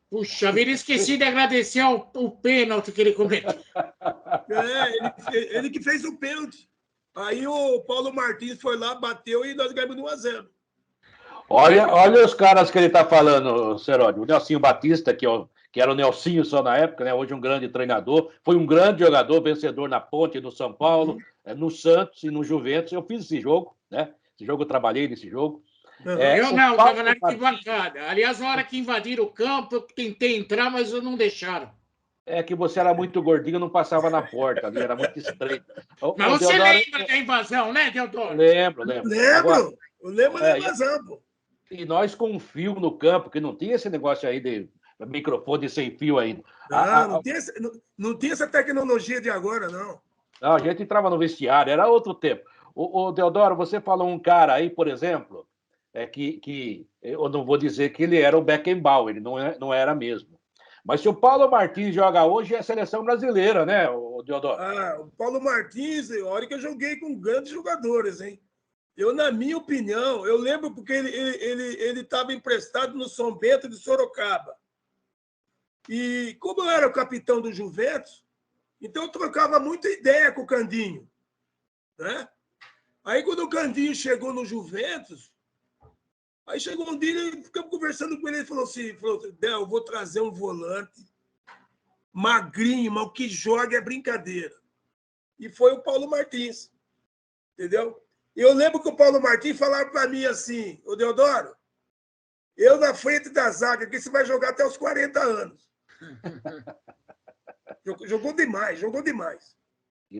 Puxa vida, esqueci de agradecer o pênalti que ele cometeu. Ele que fez o pênalti. Aí o Paulo Martins foi lá, bateu e nós ganhamos de 1-0. Olha os caras que ele está falando, Seródio. O Nelsinho Batista, que era o Nelsinho só na época, né? Hoje um grande treinador, foi um grande jogador, vencedor na Ponte, no São Paulo, no Santos e no Juventus. Eu fiz esse jogo, né? Esse jogo eu trabalhei nesse jogo. Eu não, estava na arquibancada. Aliás, na hora que invadiram o campo, eu tentei entrar, mas não deixaram. É que você era muito gordinho, não passava na porta ali, era muito estreito. Mas você lembra da invasão, né, Deodoro? Lembro. Agora, eu lembro da invasão, pô. E nós com um fio no campo, que não tinha esse negócio aí de microfone sem fio ainda. Não tinha essa tecnologia de agora, não. Não, a gente entrava no vestiário, era outro tempo. O Deodoro, você falou um cara aí, por exemplo, que eu não vou dizer que ele era o Beckenbauer, ele não era mesmo. Mas se o Paulo Martins joga hoje, é a seleção brasileira, né, o Deodoro? O Paulo Martins, a hora que eu joguei com grandes jogadores, hein? Na minha opinião, eu lembro porque ele estava emprestado no São Bento de Sorocaba. E como eu era o capitão do Juventus, então eu trocava muita ideia com o Candinho, né? Aí quando o Candinho chegou no Juventus, aí chegou um dia, ficamos conversando com ele, ele falou assim, Del, eu vou trazer um volante magrinho, mas o que joga é brincadeira. E foi o Paulo Martins, entendeu? Eu lembro que o Paulo Martins falava para mim assim, ô Deodoro, eu na frente da zaga aqui, você vai jogar até os 40 anos. Jogou demais.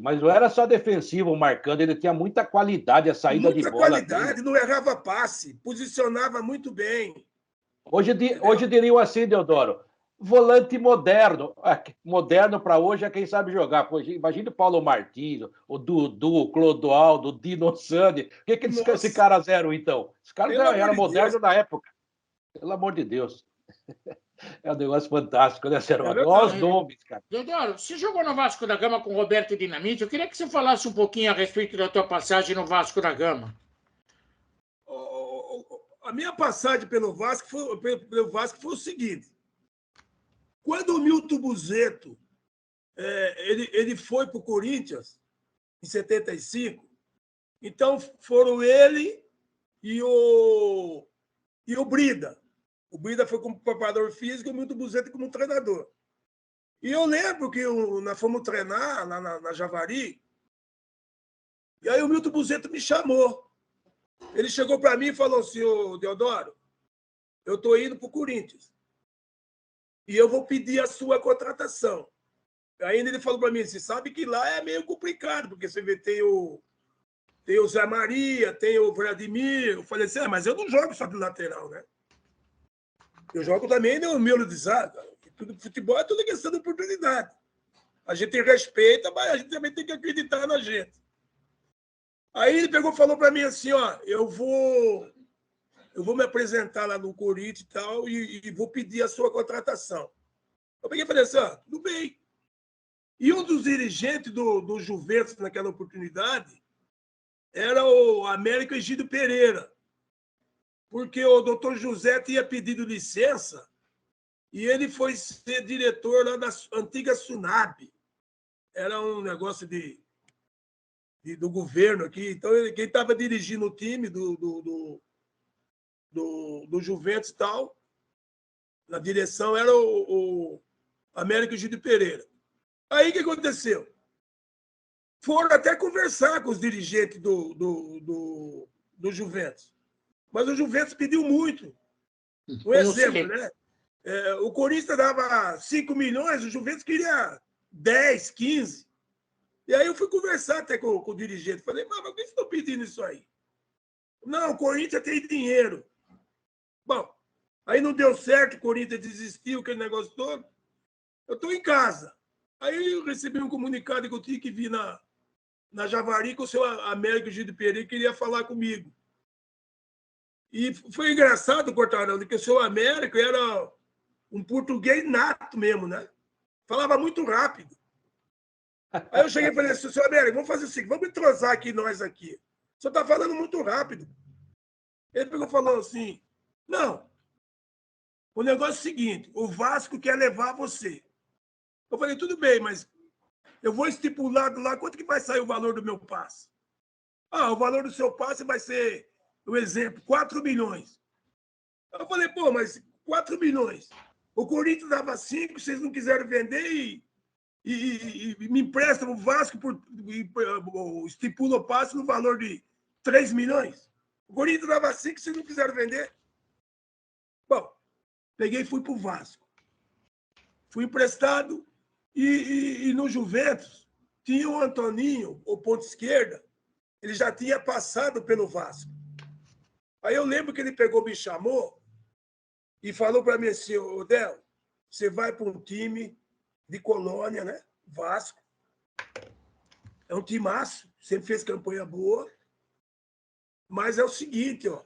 Mas não era só defensivo marcando, ele tinha muita qualidade, a saída de bola. Muita qualidade, não errava passe, posicionava muito bem. Hoje diriam assim, Deodoro, volante moderno. Moderno para hoje é quem sabe jogar. Imagina o Paulo Martins, o Dudu, o Clodoaldo, o Dino Sandi. O que esse cara eram, então? Esse cara era moderno na época. Pelo amor de Deus. É um negócio fantástico, né, Seródio? Olha os nomes, cara. Deodoro, você jogou no Vasco da Gama com o Roberto Dinamite. Eu queria que você falasse um pouquinho a respeito da tua passagem no Vasco da Gama. A minha passagem pelo Vasco foi o seguinte. Quando o Milton Buzeto ele foi para o Corinthians, em 75, então foram ele e o Brida. O Brida foi como preparador físico e o Milton Buzeto como treinador. E eu lembro que nós fomos treinar lá na Javari, e aí o Milton Buzeto me chamou. Ele chegou para mim e falou assim, ô Deodoro, eu estou indo para o Corinthians e eu vou pedir a sua contratação. Ainda ele falou para mim, você sabe que lá é meio complicado, porque você vê, tem o Zé Maria, tem o Vladimir. Eu falei assim, mas eu não jogo só de lateral, né? Eu jogo também no miolo de zaga. Futebol é tudo questão de oportunidade. A gente respeita, mas a gente também tem que acreditar na gente. Aí ele pegou e falou para mim assim, ó, eu vou me apresentar lá no Corinthians e tal, e vou pedir a sua contratação. Eu peguei e falei assim, ó, tudo bem. E um dos dirigentes do Juventus naquela oportunidade era o Américo Egídio Pereira, porque o doutor José tinha pedido licença e ele foi ser diretor lá da antiga Sunab. Era um negócio do governo aqui. Então, quem estava dirigindo o time do Juventus e tal, na direção, era o Américo Egídio Pereira. Aí, o que aconteceu? Foram até conversar com os dirigentes do Juventus. Mas o Juventus pediu muito. Um exemplo, né? O Corinthians dava 5 milhões, o Juventus queria 10, 15. E aí eu fui conversar até com o dirigente. Falei, mas por que vocês estão pedindo isso aí? Não, o Corinthians tem dinheiro. Bom, aí não deu certo, o Corinthians desistiu, aquele negócio todo. Eu estou em casa. Aí eu recebi um comunicado que eu tinha que vir na Javari, que o seu Américo Egídio Pereira queria falar comigo. E foi engraçado, Quartarão, que o seu Américo era um português nato mesmo, né? Falava muito rápido. Aí eu cheguei e falei assim, seu Américo, vamos fazer o seguinte, vamos entrosar aqui nós aqui. O senhor está falando muito rápido. Ele pegou e falou assim, não, o negócio é o seguinte, o Vasco quer levar você. Eu falei, tudo bem, mas eu vou estipular lá quanto que vai sair o valor do meu passe. O valor do seu passe vai ser, um exemplo, 4 milhões. Eu falei, pô, mas 4 milhões. O Corinthians dava 5, vocês não quiseram vender e me emprestam o Vasco, estipula o passe no valor de 3 milhões. O Corinthians dava 5, vocês não quiseram vender. Bom, peguei e fui para o Vasco. Fui emprestado e no Juventus tinha o Antoninho, o ponto esquerda, ele já tinha passado pelo Vasco. Aí eu lembro que ele pegou, me chamou e falou para mim assim, ô Del, você vai para um time de Colônia, né? Vasco. É um timaço, sempre fez campanha boa. Mas é o seguinte, ó,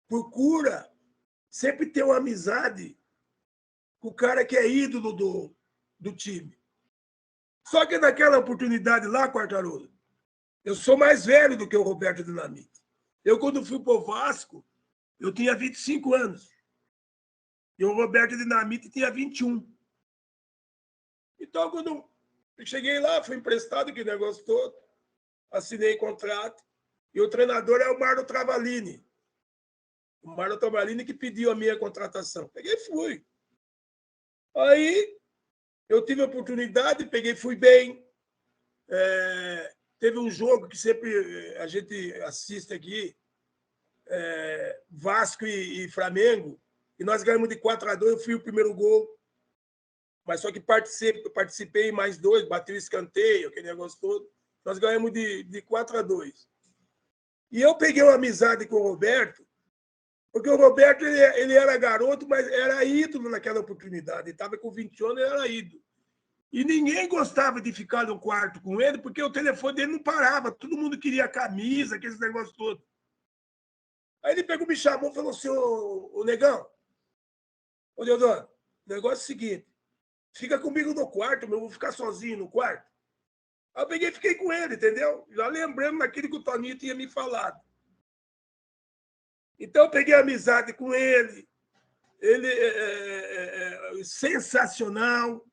procura sempre ter uma amizade com o cara que é ídolo do time. Só que naquela oportunidade lá, Quartarolo, eu sou mais velho do que o Roberto Dinamite. Eu, quando fui para o Vasco, eu tinha 25 anos. E o Roberto Dinamite tinha 21. Então, quando eu cheguei lá, fui emprestado, aquele negócio todo, assinei contrato, e o treinador é o Marlo Travalini. O Marlo Travalini que pediu a minha contratação. Peguei e fui. Aí, eu tive a oportunidade, peguei e fui bem. Teve um jogo que sempre a gente assiste aqui, Vasco e Flamengo, e nós ganhamos de 4-2, eu fui o primeiro gol. Mas só que participei mais 2, bati o escanteio, aquele negócio todo. Nós ganhamos de 4-2. E eu peguei uma amizade com o Roberto, porque o Roberto ele era garoto, mas era ídolo naquela oportunidade. Ele estava com 20 anos, ele era ídolo. E ninguém gostava de ficar no quarto com ele, porque o telefone dele não parava. Todo mundo queria camisa, aqueles negócios todos. Aí ele pegou, me chamou e falou assim, ô Negão, ô Deodoro, o negócio é o seguinte, fica comigo no quarto, eu vou ficar sozinho no quarto. Aí eu peguei e fiquei com ele, entendeu? Já lembrando daquilo que o Toninho tinha me falado. Então eu peguei amizade com ele. Ele é sensacional.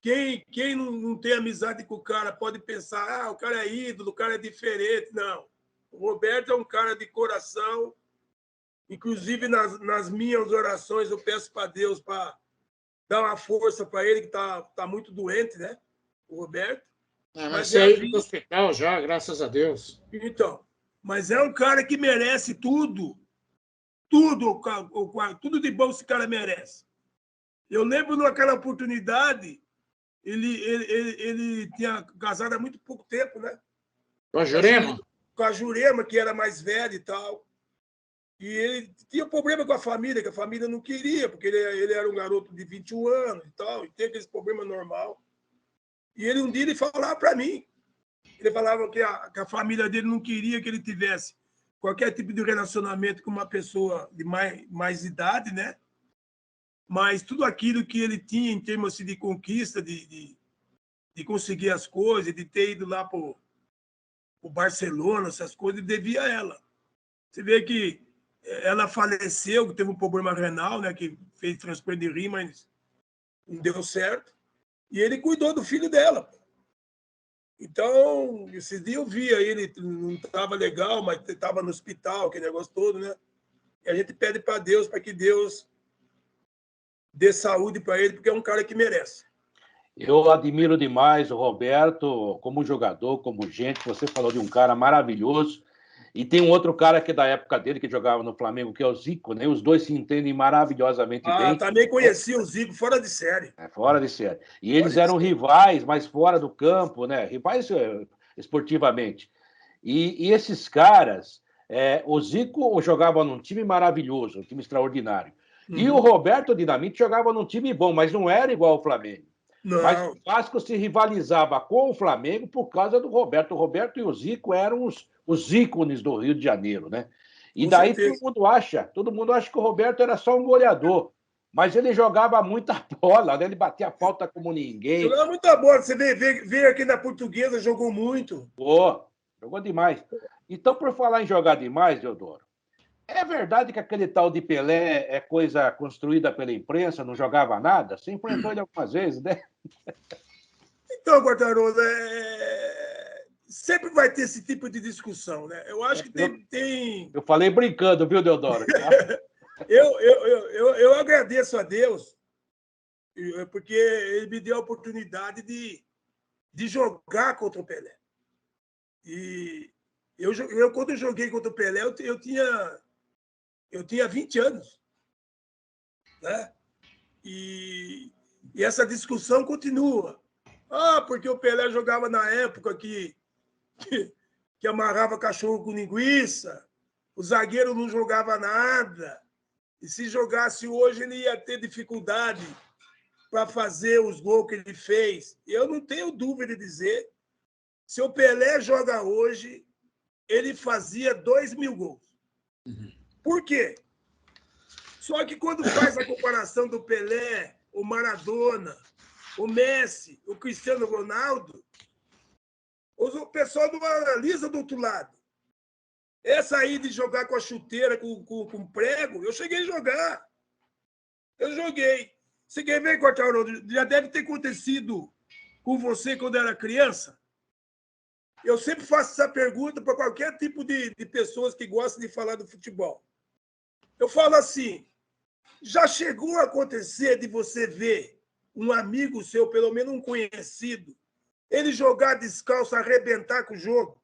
Quem não tem amizade com o cara pode pensar, o cara é ídolo, o cara é diferente. Não. O Roberto é um cara de coração. Inclusive, nas minhas orações, eu peço para Deus para dar uma força para ele, que tá muito doente, né? O Roberto. Mas saiu do hospital já, graças a Deus. Então, mas é um cara que merece tudo. Tudo de bom esse cara merece. Eu lembro naquela oportunidade, ele tinha casado há muito pouco tempo, né? Com a Jurema? Com a Jurema, que era mais velha e tal. E ele tinha problema com a família, que a família não queria, porque ele era um garoto de 21 anos e tal, e tem aquele problema normal. E um dia ele falava para mim, ele falava que a família dele não queria que ele tivesse qualquer tipo de relacionamento com uma pessoa de mais idade, né? Mas tudo aquilo que ele tinha em termos assim, de conquista, de conseguir as coisas, de ter ido lá para o Barcelona, essas coisas, ele devia a ela. Você vê que ela faleceu, teve um problema renal, né? Que fez transplante de rim, mas não deu certo. E ele cuidou do filho dela. Então, esses dias eu via ele, não estava legal, mas estava no hospital, aquele negócio todo, né? E a gente pede para Deus, para que Deus dê saúde para ele, porque é um cara que merece. Eu admiro demais o Roberto como jogador, como gente. Você falou de um cara maravilhoso. E tem um outro cara que é da época dele, que jogava no Flamengo, que é o Zico, né? Os dois se entendem maravilhosamente bem. Também conheci o Zico fora de série. Fora de série. E eles eram rivais, mas fora do campo, né? Rivais esportivamente. E esses caras, o Zico jogava num time maravilhoso, um time extraordinário. E o Roberto Dinamite jogava num time bom, mas não era igual ao Flamengo. Não. Mas o Vasco se rivalizava com o Flamengo por causa do Roberto. O Roberto e o Zico eram os ícones do Rio de Janeiro, né? E daí todo mundo acha que o Roberto era só um goleador, mas ele jogava muita bola, né? Ele batia a falta como ninguém. Jogava muita bola. Você veio aqui na Portuguesa, jogou muito. Jogou demais. Então, por falar em jogar demais, Deodoro, é verdade que aquele tal de Pelé é coisa construída pela imprensa, não jogava nada? Você enfrentou ele algumas vezes, né? Então, Quartarolo, sempre vai ter esse tipo de discussão, né? Eu acho que tem... Eu falei brincando, viu, Deodoro? eu agradeço a Deus, porque ele me deu a oportunidade de jogar contra o Pelé. E quando eu joguei contra o Pelé, eu tinha 20 anos. Né? E essa discussão continua. Porque o Pelé jogava na época que amarrava cachorro com linguiça, o zagueiro não jogava nada, e se jogasse hoje ele ia ter dificuldade para fazer os gols que ele fez. Eu não tenho dúvida de dizer, se o Pelé joga hoje, ele fazia 2.000 gols. Por quê? Só que quando faz a comparação do Pelé, o Maradona, o Messi, o Cristiano Ronaldo, o pessoal não analisa do outro lado. Essa aí de jogar com a chuteira, com prego, eu cheguei a jogar. Eu joguei. Você quer ver, Quartarolo? Já deve ter acontecido com você quando era criança. Eu sempre faço essa pergunta para qualquer tipo de pessoas que gostam de falar do futebol. Eu falo assim, já chegou a acontecer de você ver um amigo seu, pelo menos um conhecido, ele jogar descalço, arrebentar com o jogo,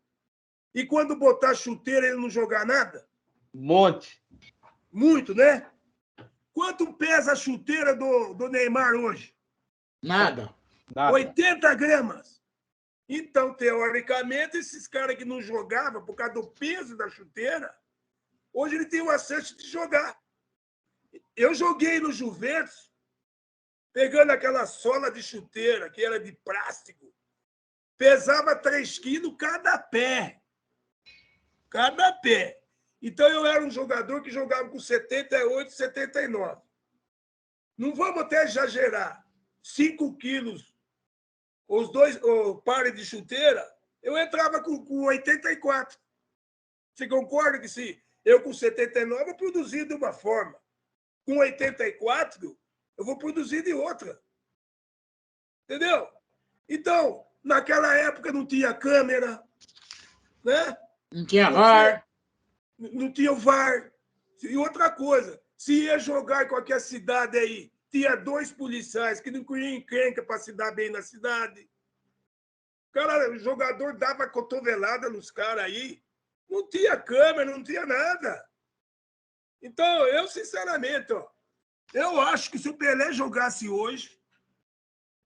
e quando botar chuteira ele não jogar nada? Um monte. Muito, né? Quanto pesa a chuteira do Neymar hoje? Nada. 80 gramas. Então, teoricamente, esses caras que não jogavam por causa do peso da chuteira, hoje ele tem o acesso de jogar. Eu joguei no Juventus, pegando aquela sola de chuteira, que era de plástico, pesava 3 quilos cada pé. Cada pé. Então, eu era um jogador que jogava com 78, 79. Não vamos até exagerar. 5 quilos, o par de chuteira, eu entrava com 84. Você concorda que se eu com 79 eu produzia de uma forma, com 84 eu vou produzir de outra. Entendeu? Então, naquela época não tinha câmera, né? Não tinha VAR. Não tinha o VAR. E outra coisa, se ia jogar em qualquer cidade aí, tinha 2 policiais que não queriam encrenca para se dar bem na cidade. O jogador dava cotovelada nos caras aí. Não tinha câmera, não tinha nada. Então, eu, sinceramente, eu acho que se o Pelé jogasse hoje,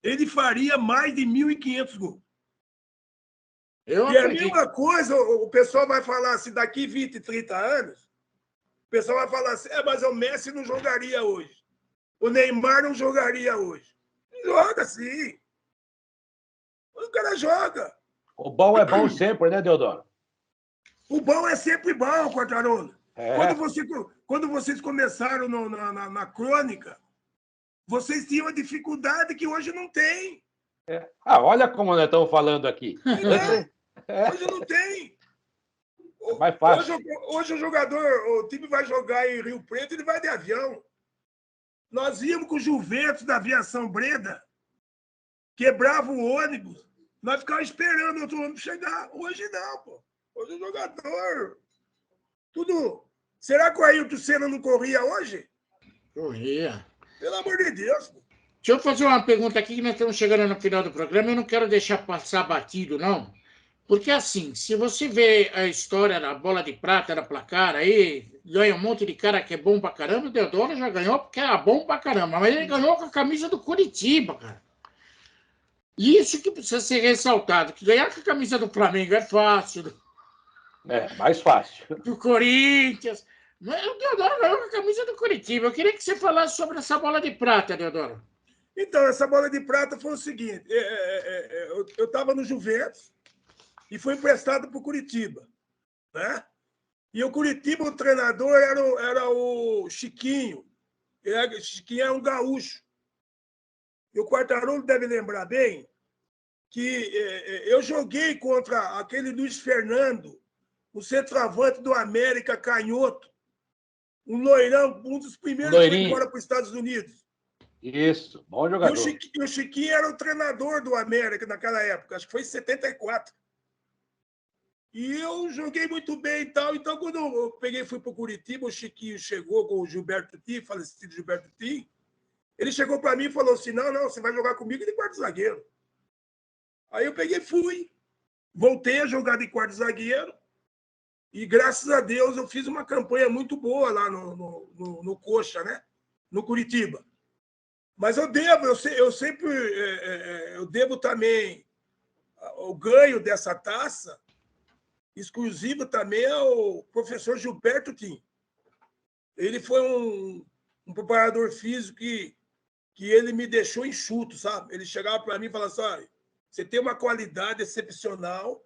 ele faria mais de 1.500 gols. E a mesma coisa, o pessoal vai falar assim, daqui 20, 30 anos, o pessoal vai falar assim, mas o Messi não jogaria hoje. O Neymar não jogaria hoje. Joga sim. O cara joga. O bom é bom sempre, né, Deodoro? O bom é sempre bom, Quartarolo. É. Quando vocês começaram na crônica, vocês tinham uma dificuldade que hoje não tem. É. Olha como nós estamos falando aqui. Hoje não tem. É mais fácil. Hoje o time vai jogar em Rio Preto, ele vai de avião. Nós íamos com o Juventus da Aviação Breda, quebrava o ônibus, nós ficávamos esperando o outro ônibus chegar. Hoje não, pô. Hoje o jogador... Tudo... Será que o Ayrton Senna não corria hoje? Corria. Pelo amor de Deus. Pô. Deixa eu fazer uma pergunta aqui, que nós estamos chegando no final do programa. Eu não quero deixar passar batido, não. Porque, assim, se você vê a história da bola de prata, da placar, aí ganha um monte de cara que é bom pra caramba. O Deodoro já ganhou porque era bom pra caramba. Mas ele ganhou com a camisa do Curitiba, cara. Isso que precisa ser ressaltado. Que ganhar com a camisa do Flamengo é fácil. É, mais fácil. Do Corinthians. Mas o Deodoro ganhou com a camisa do Curitiba. Eu queria que você falasse sobre essa bola de prata, Deodoro. Então, essa bola de prata foi o seguinte. Eu estava no Juventus e foi emprestado para o Curitiba. Né? E o Curitiba, o treinador era o Chiquinho. Chiquinho era um gaúcho. E o Quartarolo deve lembrar bem que eu joguei contra aquele Luiz Fernando, o centroavante do América, canhoto. Um loirão, um dos primeiros que foi embora para os Estados Unidos. Isso, bom jogador. E o Chiquinho era o treinador do América naquela época, acho que foi em 74. E eu joguei muito bem e tal. Então, quando eu fui para o Curitiba, o Chiquinho chegou com o Gilberto Tim, falecido Gilberto Tim. Ele chegou para mim e falou assim, não, você vai jogar comigo de quarto zagueiro. Aí eu peguei e fui. Voltei a jogar de quarto zagueiro. E, graças a Deus, eu fiz uma campanha muito boa lá no Coxa, né? No Curitiba. Mas eu devo também o ganho dessa taça exclusivo também ao professor Gilberto Tim. Ele foi um preparador físico que ele me deixou enxuto, sabe? Ele chegava para mim e falava assim, olha, você tem uma qualidade excepcional,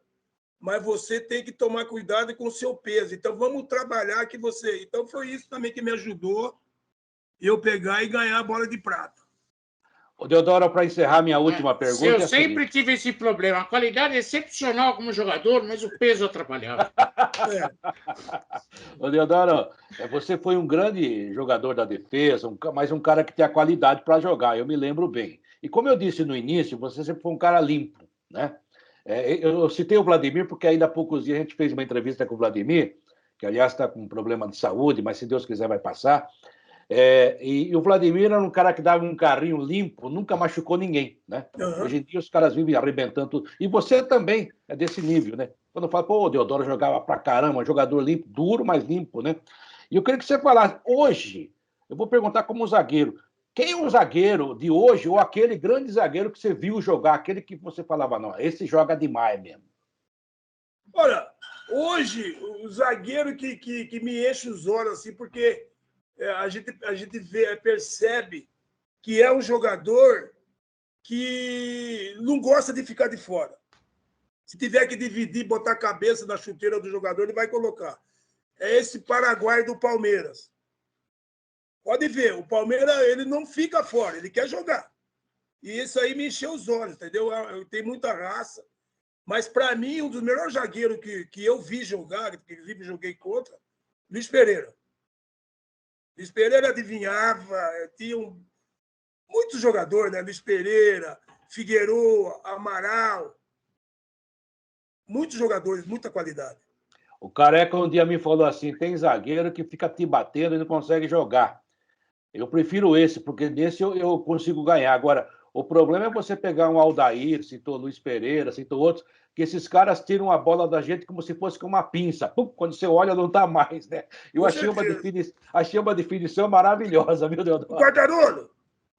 mas você tem que tomar cuidado com o seu peso. Então, vamos trabalhar que você... Então, foi isso também que me ajudou eu pegar e ganhar a bola de prata. Ô, Deodoro, para encerrar minha última pergunta... Eu sempre tive esse problema. A qualidade é excepcional como jogador, mas o peso atrapalhava. Ô, Deodoro, você foi um grande jogador da defesa, mas um cara que tem a qualidade para jogar, eu me lembro bem. E como eu disse no início, você sempre foi um cara limpo, né? Eu citei o Vladimir porque ainda há poucos dias a gente fez uma entrevista com o Vladimir, que aliás está com um problema de saúde, mas se Deus quiser vai passar. E o Vladimir era um cara que dava um carrinho limpo, nunca machucou ninguém, né? Uhum. Hoje em dia os caras vivem arrebentando tudo. E você também é desse nível, né? Quando eu falo, o Deodoro jogava pra caramba, jogador limpo, duro, mas limpo, né? E eu queria que você falasse, hoje, eu vou perguntar como zagueiro, quem é o zagueiro de hoje, ou aquele grande zagueiro que você viu jogar, aquele que você falava, não, esse joga demais mesmo? Olha, hoje, o zagueiro que me enche os olhos, assim, porque a gente percebe que é um jogador que não gosta de ficar de fora. Se tiver que dividir, botar a cabeça na chuteira do jogador, ele vai colocar. É esse Paraguai do Palmeiras. Pode ver, o Palmeiras ele não fica fora, ele quer jogar. E isso aí me encheu os olhos, entendeu? Eu tenho muita raça. Mas, para mim, um dos melhores zagueiros que eu vi jogar, que inclusive joguei contra, Luiz Pereira. Luiz Pereira adivinhava, tinha muitos jogadores, né? Luiz Pereira, Figueroa, Amaral. Muitos jogadores, muita qualidade. O Careca um dia me falou assim, tem zagueiro que fica te batendo e não consegue jogar. Eu prefiro esse, porque nesse eu consigo ganhar. Agora, o problema é você pegar um Aldair, citou Luiz Pereira, citou outros, que esses caras tiram a bola da gente como se fosse com uma pinça. Pum, quando você olha, não está mais, né? Eu achei uma definição maravilhosa, viu, Deodoro? Quartarolo,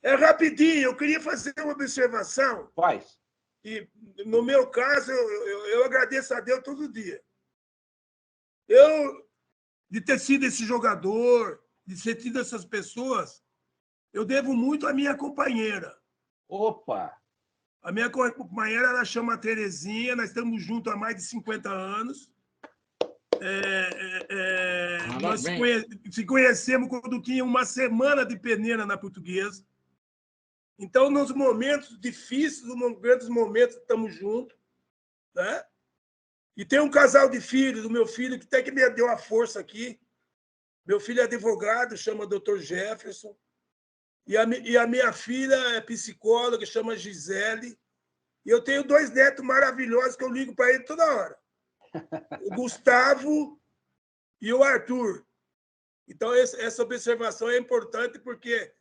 é rapidinho, eu queria fazer uma observação. Faz. E, no meu caso, eu agradeço a Deus todo dia. Eu, de ter sido esse jogador, de ter sido essas pessoas, eu devo muito à minha companheira. Opa! A minha companheira, ela chama Terezinha, nós estamos juntos há mais de 50 anos. Nós se conhecemos quando tinha uma semana de peneira na Portuguesa. Então, nos momentos difíceis, nos grandes momentos, estamos juntos. Né? E tem um casal de filhos, o meu filho, que até que me deu a força aqui. Meu filho é advogado, chama Dr. Jefferson. E a minha filha é psicóloga, chama Gisele. E eu tenho 2 netos maravilhosos que eu ligo para ele toda hora. O Gustavo e o Arthur. Então, essa observação é importante porque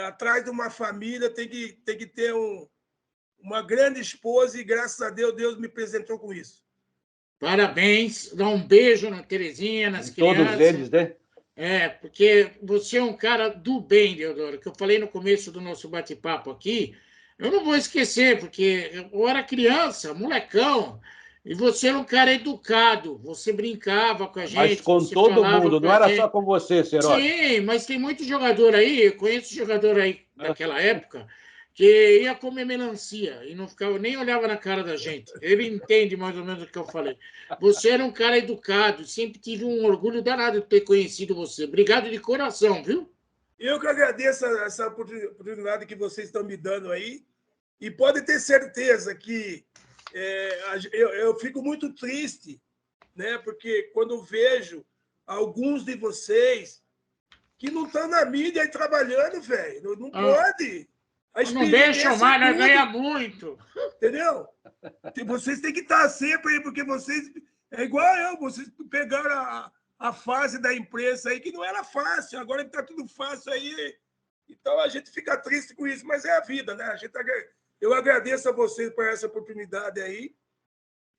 atrás de uma família tem que ter uma grande esposa e, graças a Deus, Deus me presentou com isso. Parabéns. Dá um beijo na Terezinha, nas crianças. Todos eles, né? Porque você é um cara do bem, Deodoro, que eu falei no começo do nosso bate-papo aqui. Eu não vou esquecer, porque eu era criança, molecão, e você era um cara educado. Você brincava com a gente. Mas com todo mundo, não era só com você, Seródio. Sim, mas tem muito jogador aí, eu conheço jogador aí daquela época, que ia comer melancia e não ficava, nem olhava na cara da gente. Ele entende mais ou menos o que eu falei. Você era um cara educado, sempre tive um orgulho danado de ter conhecido você. Obrigado de coração, viu? Eu que agradeço essa oportunidade que vocês estão me dando aí. E pode ter certeza que eu fico muito triste, né? Porque quando vejo alguns de vocês que não estão na mídia aí trabalhando, velho. Não pode. Não deixam mais, nós ganhamos muito. Entendeu? Vocês têm que estar sempre aí, porque vocês... É igual eu, vocês pegaram a fase da imprensa aí, que não era fácil, agora está tudo fácil aí. Então a gente fica triste com isso, mas é a vida, né? Eu agradeço a vocês por essa oportunidade aí.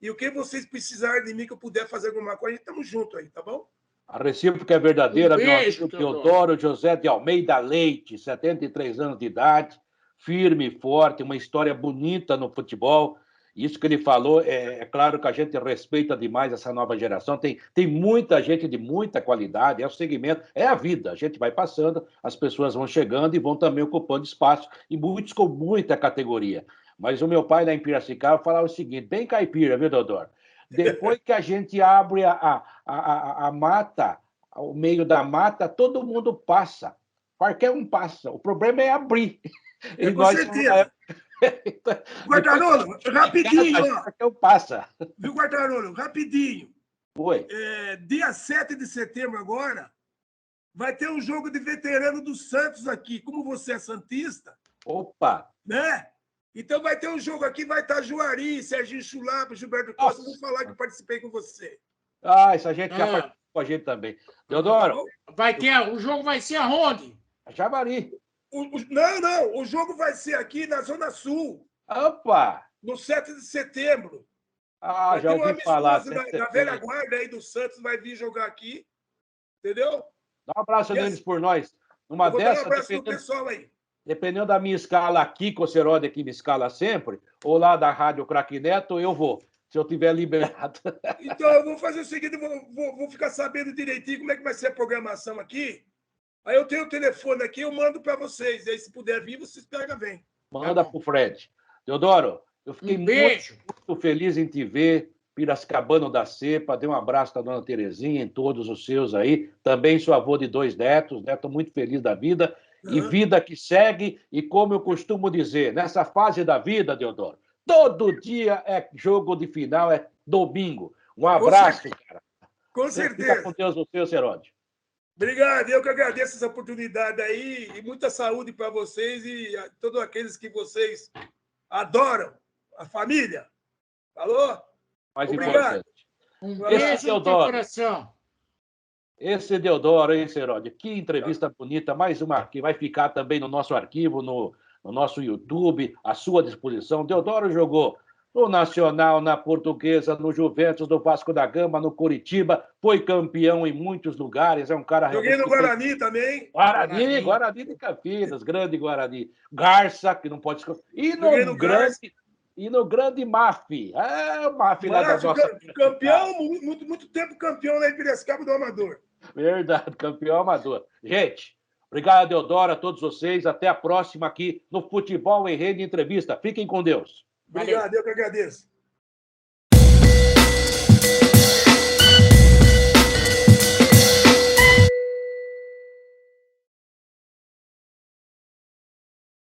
E o que vocês precisarem de mim, que eu puder fazer alguma coisa, estamos juntos aí, tá bom? A recíproca é verdadeira, meu amigo Teodoro José de Almeida Leite, 73 anos de idade, firme e forte, uma história bonita no futebol. Isso que ele falou, é claro que a gente respeita demais essa nova geração. Tem muita gente de muita qualidade, é o segmento, é a vida. A gente vai passando, as pessoas vão chegando e vão também ocupando espaço, e muitos com muita categoria. Mas o meu pai lá em Piracicaba falava o seguinte, bem caipira, viu, Teodoro? Depois que a gente abre a mata, o meio da mata, todo mundo passa. Qualquer um passa. O problema é abrir. Com certeza. Quartarolo, rapidinho, ó. Qualquer um passa. Viu, Quartarolo? Rapidinho. Oi. Dia 7 de setembro agora, vai ter um jogo de veterano do Santos aqui. Como você é santista... Opa! Né? Então vai ter um jogo aqui, vai estar Juari, Serginho Chulapa, Gilberto Costa. Vou falar que participei com você. Essa gente já participou com a gente também. Teodoro. O jogo vai ser aonde? Javari. Não. O jogo vai ser aqui na Zona Sul. Opa! No 7 de setembro. Já ouvi falar. Da velha guarda aí do Santos vai vir jogar aqui. Entendeu? Dá um abraço neles por nós. Uma vou dessa, dar um abraço pro pessoal aí. Dependendo da minha escala aqui, que o Serode aqui me escala sempre, ou lá da Rádio Craque Neto, eu vou, se eu tiver liberado. Então, eu vou fazer o seguinte, vou ficar sabendo direitinho como é que vai ser a programação aqui. Aí eu tenho o telefone aqui, eu mando para vocês. E aí, se puder vir, vocês pegam, vem. Manda pro Fred. Teodoro, eu fiquei muito feliz em te ver, Piracicabano da Cepa. Dê um abraço da dona Terezinha, em todos os seus aí. Também sou avô de 2 netos, né? Estou muito feliz da vida. E vida que segue, e como eu costumo dizer, nessa fase da vida, Teodoro, todo dia é jogo de final, é domingo. Um abraço, cara. Com certeza. Fica com Deus o seu, Seródio. Obrigado, eu que agradeço essa oportunidade aí, e muita saúde para vocês e a todos aqueles que vocês adoram, a família. Falou? Mais obrigado. Importante. Um beijo no teu coração. Esse Deodoro, hein, Serode? Que entrevista bonita, mais uma que vai ficar também no nosso arquivo, no nosso YouTube, à sua disposição. Deodoro jogou no Nacional, na Portuguesa, no Juventus, no Vasco da Gama, no Curitiba, foi campeão em muitos lugares, é um cara... Joguei no Guarani também. Guarani de Campinas, grande Guarani. Garça, que não pode... E no grande MAF. O MAF lá da nossa... Campeão, muito tempo campeão lá em Piracicaba do Amador. Verdade, campeão amador. Gente, obrigado, Deodoro, a todos vocês. Até a próxima aqui no Futebol em Rede Entrevista. Fiquem com Deus. Obrigado, eu que agradeço.